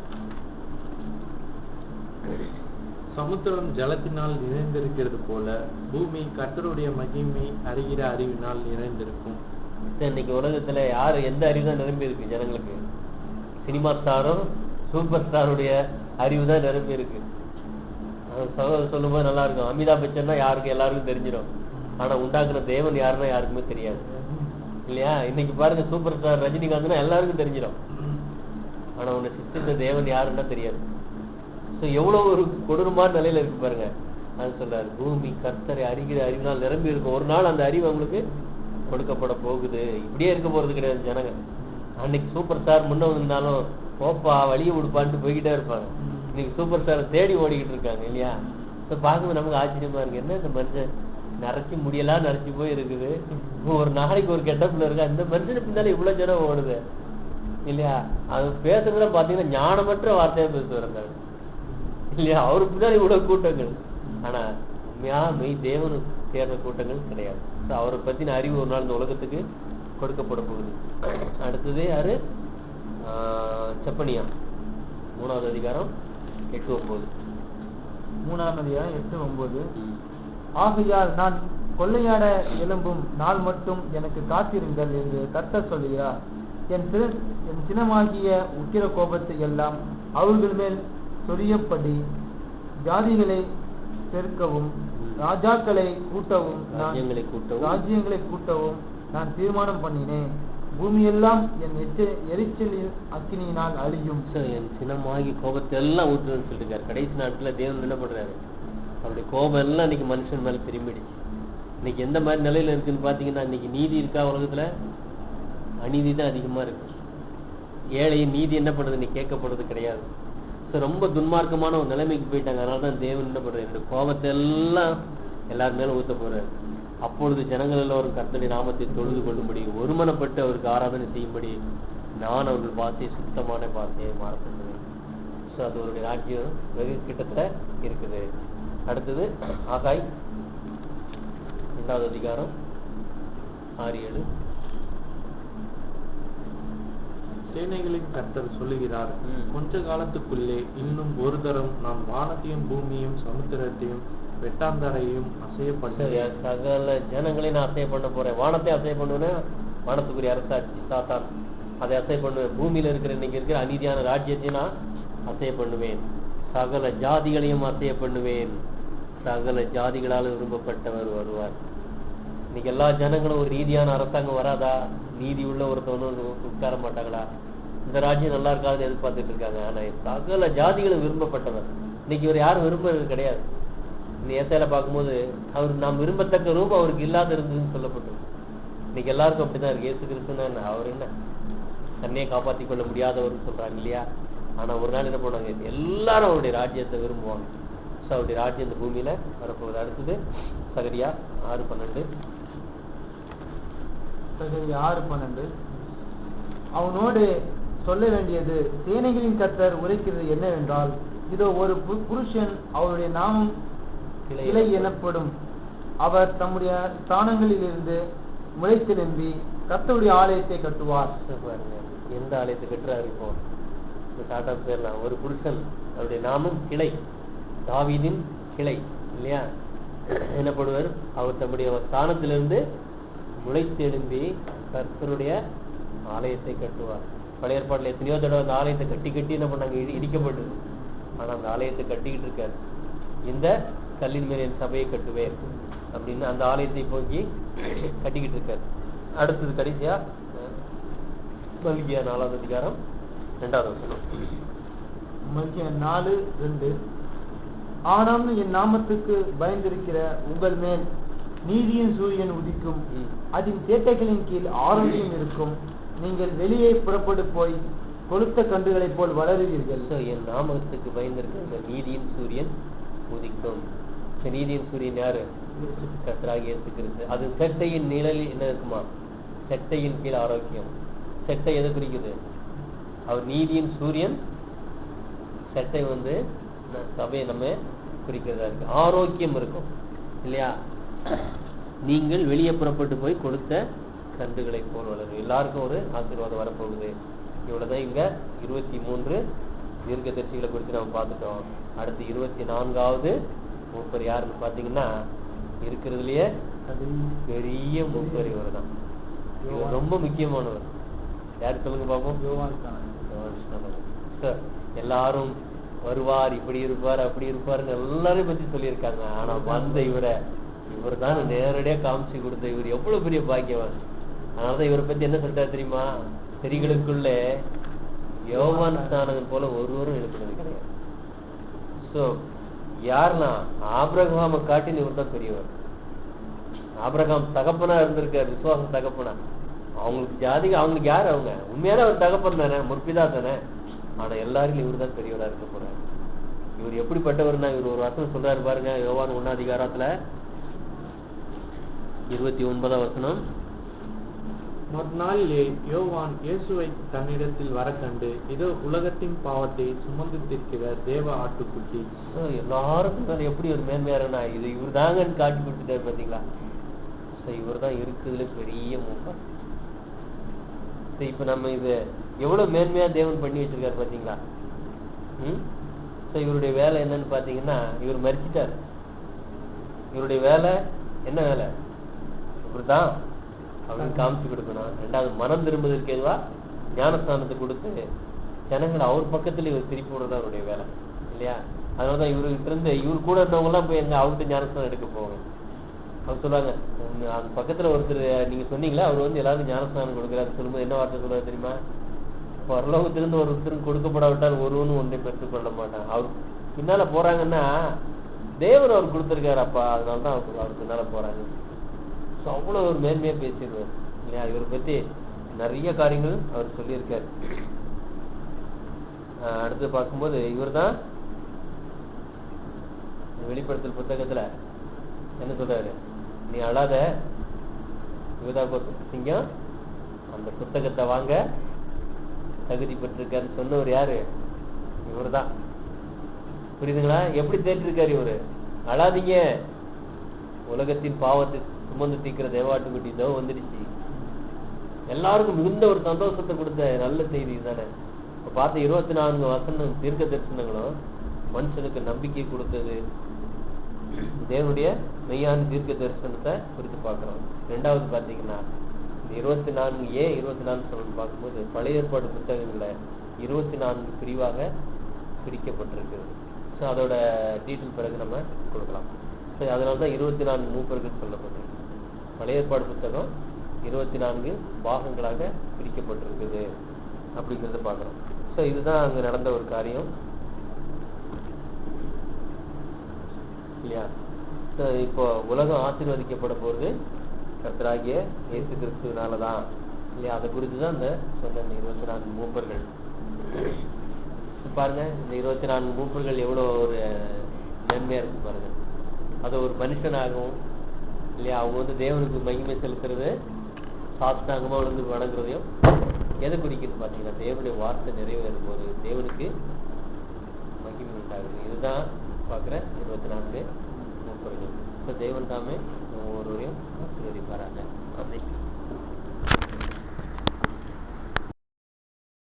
சமுத்திரம் ஜலத்தினால் நிறைந்திருக்கிறது போல பூமி கர்த்தருடைய மகிமை அறிகிற அறிவினால் நிறைந்திருக்கும். இன்னைக்கு உலகத்துல யாரு எந்த அறிவு தான் நிரம்பி இருக்கு ஜனங்களுக்கு? சினிமா ஸ்டாரும் சூப்பர் ஸ்டாருடைய அறிவு தான் நிரம்பி இருக்கு. சகோதரர் சொல்லும் போது நல்லா இருக்கும். அமிதாப் பச்சன்னா யாருக்கு எல்லாருக்கும் தெரிஞ்சிடும், ஆனா உண்டாக்குன தேவன் யாருன்னா யாருக்குமே தெரியாது இல்லையா? இன்னைக்கு பாருங்க, சூப்பர் ஸ்டார் ரஜினிகாந்த்னா எல்லாருக்கும் தெரிஞ்சிடும், ஆனா உன்னை சிஸ்டித்த தேவன் யாருன்னா தெரியாது. எவ்வளவு ஒரு கொடூரமான நிலையில இருக்கு பாருங்க. அது சொல்றாரு, பூமி கர்த்தரை அறிகிற அறிவினால் நிரம்பி இருக்கும். ஒரு நாள் அந்த அறிவு அவங்களுக்கு கொடுக்கப்பட போகுது. இப்படியே இருக்க போறது கிடையாது ஜனங்க. அன்னைக்கு சூப்பர் ஸ்டார் முன்ன வந்திருந்தாலும் போப்பா வழியை விடுப்பான்ட்டு போய்கிட்டே இருப்பாங்க. இன்னைக்கு சூப்பர் ஸ்டாரை தேடி ஓடிக்கிட்டு இருக்காங்க இல்லையா? பார்க்கும்போது நமக்கு ஆச்சரியமா இருக்கு. என்ன இந்த மனுஷன் நரைச்சி முடியலாம் நரைச்சி போய் இருக்குது, ஒரு நாளைக்கு ஒரு கெட்டப்புல இருக்கு. அந்த மனுஷனுக்கு பின்னால இவ்வளவு ஜனம் ஓடுது இல்லையா? அது பேசுறதுல பாத்தீங்கன்னா ஞானமற்ற வார்த்தையா பேசுவார் இல்லையா? அவருக்கு பின்னாடி இவ்வளவு கூட்டங்கள், ஆனா உண்மையா மெய் தேவனு சேர்ந்த கூட்டங்கள் கிடையாது. அவரை பத்தின அறிவு ஒரு நாள் இந்த உலகத்துக்கு கொடுக்கப்பட போகுது. அடுத்தது யாரு? செப்பனியா 3வது அதிகாரம் 8-9. 3ஆம் அதிகாரம் 8-9. ஆகையால் நான் கொள்ளையாட எழும்பும் நாள் மட்டும் எனக்கு காத்திருங்கள் என்று கர்த்தர் சொல்லுகிறார். என் சினமாகிய உக்கிர கோபத்தை எல்லாம் அவர்கள் மேல் சொரியப்படி ஜாதிகளை பெருக்கவும் ராஜாக்களை கூட்டவும் ராஜ்யங்களை கூட்டவும் நான் தீர்மானம் பண்ணினேன். பூமியெல்லாம் என் எரிச்சலில் அக்கினியினால் அழியும். என் சினமாகி கோபத்தை எல்லாம் ஊற்றுன்னு சொல்லிருக்காரு. கடைசி நாட்டுல தேவன் என்ன பண்றாரு? அவருடைய கோபம் எல்லாம் இன்னைக்கு மனுஷன் மேல திரும்பிடுச்சு. இன்னைக்கு எந்த மாதிரி நிலையில இருக்குன்னு பாத்தீங்கன்னா, இன்னைக்கு நீதி இருக்கா உலகத்துல? அநீதி தான் அதிகமா இருக்கு. ஏழையின் நீதி என்ன பண்றது? இன்னைக்கு கேட்கப்படுறது கிடையாது. ரொம்ப துன்மார்க்கமான ஒரு நிலைமைக்கு போயிட்டாங்க. அதனாலதான் தேவன் என்ன பண்றாரு? இந்த கோபத்தை எல்லாம் எல்லாரும் மேல ஊத்த போறாரு. அப்பொழுது ஜனங்கள் எல்லோரும் கர்த்தருடைய நாமத்தை தொழுது கொள்ளும்படி ஒருமனப்பட்டு அவருக்கு ஆராதனை செய்யும்படி நான் அவர்கள் பாசையை சுத்தமான பாசையை மாற பண்ணுவேன். அது அவருடைய ராஜ்யம் வெகு கிட்டத்தட்ட இருக்குது. அடுத்தது ஆகாய் 2வது அதிகாரம் 6-7. சேனைகளின் கர்த்தர் சொல்லுகிறார், கொஞ்ச காலத்துக்குள்ளே இன்னும் ஒரு தரம் நான் வானத்தையும் பூமியையும் சமுத்திரத்தையும் வெட்டாந்தரையும் அசையப்பட்டேன். சகல ஜனங்களையும் நான் அசைய பண்ண போறேன். வானத்தை அசைய பண்ணுவேன், வானத்துக்குரிய அரசாட்சி சாத்தான் அதை அசைய பண்ணுவேன். பூமியில இருக்கிற இன்னைக்கு இருக்கிற அநீதியான ராஜ்யத்தையும் நான் அசைய பண்ணுவேன். சகல ஜாதிகளையும் அசைய பண்ணுவேன். சகல ஜாதிகளால் விரும்பப்பட்டவர் வருவார். இன்னைக்கு எல்லா ஜனங்களும் ஒரு நீதியான அரசாங்கம் வராதா? நீதி உள்ள ஒருத்தவனும் உட்கார மாட்டாங்களா? இந்த ராஜ்யம் நல்லா இருக்காதுன்னு எதிர்பார்த்துட்டு இருக்காங்க. ஆனா சகல ஜாதிகளும் விரும்பப்பட்டவர். இன்னைக்கு இவர் யாரும் விரும்புறது கிடையாது. இந்த ஏசாயில பார்க்கும்போது அவர் நாம் விரும்பத்தக்க ரூபம் அவருக்கு இல்லாத இருந்ததுன்னு சொல்லப்பட்டது. இன்னைக்கு எல்லாருக்கும் அப்படிதான் இருக்கு. இயேசு கிறிஸ்துன்னா அவர் என்ன தன்னையே காப்பாற்றி கொள்ள முடியாதவர்னு சொல்றாங்க இல்லையா? ஆனா ஒரு நாள் என்ன பண்ணுவாங்க? எல்லாரும் அவருடைய ராஜ்யத்தை விரும்புவாங்க. அவருடைய ராஜ்யம் இந்த பூமியில வரப்போகுது. அடுத்தது சகரியா 6:12. சகரியா 6:12. அவனோடு சொல்ல வேண்டியது சேனைகளின் கர்த்தர் உரைக்கிறது என்னவென்றால், இதோ ஒரு புருஷன் அவருடைய நாமம் கிளை எனப்படும். அவர் தம்முடைய ஸ்தானங்களிலிருந்து முளைத்து நின்றி கர்த்தருடைய ஆலயத்தை கட்டுவார். எந்த ஆலயத்தை கட்டுறாரு? இப்போ டாட்டா பேர்லாம் ஒரு புருஷன் அவருடைய நாமம் கிளை, தாவீதின் கிளை இல்லையா எனப்படுவர். அவர் தம்முடைய ஸ்தானத்திலிருந்து முளைத்து எழும்பி கர்த்தருடைய ஆலயத்தை கட்டுவார். பழைய ஏற்பாட்டில் எத்தனையோ தடவை அந்த ஆலயத்தை கட்டி கட்டி என்ன பண்ணாங்க? இடிக்கப்பட்டது. ஆனா அந்த ஆலயத்தை கட்டிக்கிட்டு இருக்காரு. இந்த கல்லின் மேல் என் சபையை கட்டுவேன் அப்படின்னு அந்த ஆலயத்தை போக்கி கட்டிக்கிட்டு இருக்காரு. அடுத்தது கடைசியா மல்கியா 4வது அதிகாரம் 2வது வசனம். மல்கியா 4:2. ஆனாலும் என் நாமத்துக்கு பயந்திருக்கிற உங்கள் மேல் நீதியின் சூரியன் உதிக்கும், அதன் சேட்டைகளின் கீழ் ஆரோக்கியம் இருக்கும். நீங்கள் வெளியே புறப்பட்டு போய் கொளுத்த கன்றுகளைப் போல் வளருவீர்கள். என் நாமத்துக்கு பயந்திருக்கிற இந்த நீதியின் சூரியன் உதிக்கும். நீதியின் சூரியன் யாரு? கர்த்தராகிய இயேசு கிறிஸ்து. அது சேட்டையின் நிழலில் என்ன இருக்குமா? செட்டையின் கீழ் ஆரோக்கியம். செட்டை எதை குறிக்குது? அவர் நீதியின் சூரியன். செட்டை சபையை நம்ம குறிக்கிறதா இருக்கு. ஆரோக்கியம் இருக்கும் இல்லையா? நீங்கள் வெளியே புறப்பட்டு போய் கொடுத்த கன்றுகளை போல் வளரும். எல்லாருக்கும் ஒரு ஆசீர்வாதம் வரப்போகுது. இவ்வளவுதான் இங்க 23 தீர்க்கதரிசிகளை குறித்து நம்ம பார்த்துட்டோம். அடுத்து 24வது மூப்பர் யாருன்னு பாத்தீங்கன்னா, இருக்கிறதுலயே பெரிய மூப்பர் இவர் தான். இவர் ரொம்ப முக்கியமானவர். யாரு சொல்லுங்க பாப்போம்? எல்லாரும் வருவார், இப்படி இருப்பார், அப்படி இருப்பாருன்னு எல்லாரையும் பத்தி சொல்லியிருக்காங்க. ஆனா வந்த இவர் தான் நேரடியா காமிச்சு கொடுத்த இவர் எவ்வளவு பெரிய பாக்கியவான். அதனாலதான் இவரை பத்தி என்ன சொல்லிட்டாரு தெரியுமா? ஸ்திரீகளுக்குள்ள யோவான் ஸ்நானகன் போல ஒருவரும் எழுப்பினது கிடையாது. சோ யாருன்னா ஆபிரகாம காட்டின்னு இவர் தான் பெரியவர். ஆபிரகாம் தகப்பனா இருந்திருக்காரு, விசுவாசம் தகப்பனா. அவங்களுக்கு ஜாதிக்கு அவங்களுக்கு யாரு? அவங்க உண்மையான அவர் தகப்பன் தானே, முற்பிதா தானே. ஆனா எல்லாருக்கும் இவர் தான் பெரியவரா இருக்க போறாரு. இவர் எப்படிப்பட்டவர்னா, இவர் ஒரு வசனம் சொல்றாரு பாருங்க, யோவான் 1 29 மறுநாளிலே யோவான் இயேசுவை தன்னிடத்தில் வர கண்டு, இதோ உலகத்தின் பாவத்தை சுமந்து தீர்க்கிற தேவ ஆட்டுக்குட்டி. எல்லாருக்கும் எப்படி ஒரு மேன்மையாருன்னா இது இவர் தாங்கன்னு காட்டி கொடுத்துட்டாரு பாத்தீங்களா? இவர் தான் இருக்குதுல பெரிய மூப்பர். இப்ப நம்ம இது எவ்வளவு மேன்மையா தேவன் பண்ணி வச்சிருக்காரு பாத்தீங்களா? இவருடைய வேலை என்னன்னு பாத்தீங்கன்னா, இவர் மரிச்சிட்டாரு. இவருடைய வேலை என்ன வேலை? இவர்தான் அவருக்கு காமிச்சு கொடுக்கணும். ரெண்டாவது, மனம் திரும்புவதற்கு எதுவா ஞானஸ்தானத்தை கொடுத்து ஜனங்களை அவர் பக்கத்துல இவர் திருப்பி விடுறதா அவருடைய வேலை இல்லையா? அதனாலதான் இவர்கிட்ட இருந்து இவர் கூட இருந்தவங்க எல்லாம் போய் எங்க அவர்கிட்ட ஞானஸ்தானம் எடுக்க போவாங்க. அவங்க சொல்லுவாங்க, அந்த பக்கத்துல ஒருத்தர் நீங்க சொன்னீங்களா, அவர் எல்லாருக்கும் ஞானஸ்தானம் கொடுக்குறாரு. சொல்லும்போது என்ன வார்த்தை சொல்லுவாரு தெரியுமா? பரலோகத்திலிருந்து ஒருத்தருக்கு கொடுக்கப்படாவிட்டால் ஒருவனும் ஒன்றை பெற்றுக் கொள்ள மாட்டான். அவர் பின்னால போறாங்கன்னா தேவன் அவர் கொடுத்திருக்காரு அப்பா, அதனாலதான் அவர் பின்னால போறாங்க. அவ்வளவு ஒரு மேன்மையா பேசிடுவார் இல்லையா? இவரை பத்தி நிறைய காரியங்கள் அவர் சொல்லியிருக்காரு. அடுத்து பார்க்கும்போது இவர் தான் வெளிப்படுத்தல் புத்தகத்துல என்ன சொல்றாரு? நீ அழாத யூதா சிங்கம், அந்த புத்தகத்தை வாங்க தகுதி பெற்றிருக்காருன்னு சொன்னவர் யாரு? இவர் தான். புரியுதுங்களா? எப்படி தேர்த்திருக்காரு இவரு? அழாதீங்க, உலகத்தின் பாவத்தை சுமந்து தீக்கிற தேவாட்டுக்குட்டி இதோ வந்துடுச்சு. எல்லாருக்கும் மிகுந்த ஒரு சந்தோஷத்தை கொடுத்த நல்ல செய்தி தானே. இப்ப பார்த்த 24 வசனம் தீர்க்க தரிசனங்களும் மனுஷனுக்கு நம்பிக்கை கொடுத்தது. தேவனுடைய மெய்யான தீர்க்க தரிசனத்தை குறித்து பார்க்கிறோம். ரெண்டாவது பாத்தீங்கன்னா 24A 24 பார்க்கும்போது பழைய ஏற்பாடு புத்தகங்களை 24 பிரிவாக பிரிக்கப்பட்டிருக்கு. ஸோ அதோட டீட்டெயில் பிறகு நம்ம கொடுக்கலாம். ஸோ அதனால்தான் 24 மூப்பர்கள் சொல்லப்பட்டிருக்கு. பழைய ஏற்பாடு புத்தகம் 24 பாகங்களாக பிரிக்கப்பட்டிருக்குது அப்படிங்கிறத பார்க்குறோம். ஸோ இதுதான் அங்கே நடந்த ஒரு காரியம் இல்லையா? ஸோ இப்போ உலகம் ஆசீர்வதிக்கப்பட போகிறது கர்த்தராகிய இயேசு கிறிஸ்துவினாலதான் இல்லையா? அதை குறித்து தான் இந்த சொன்ன 24 மூப்பர்கள். பாருங்க, இந்த 24 மூப்பர்கள் எவ்வளோ ஒரு நன்மையா இருக்கு பாருங்க. அதை ஒரு மனுஷனாகவும் இல்லையா, அவங்க தேவனுக்கு மகிமை செலுத்துறது, சாஸ்தாங்கமா விழுந்து வணங்குறதையும் எதை குறிக்குன்னு பாத்தீங்கன்னா, தேவனுடைய வார்த்தை நிறைவேறும் போது தேவனுக்கு மகிமை உண்டாகுது. இதுதான் பார்க்குற 24 மூப்பர்கள். தேவன் தாமே ஒவ்வொருவரையும் ஆசீர்வதிப்பாராங்க.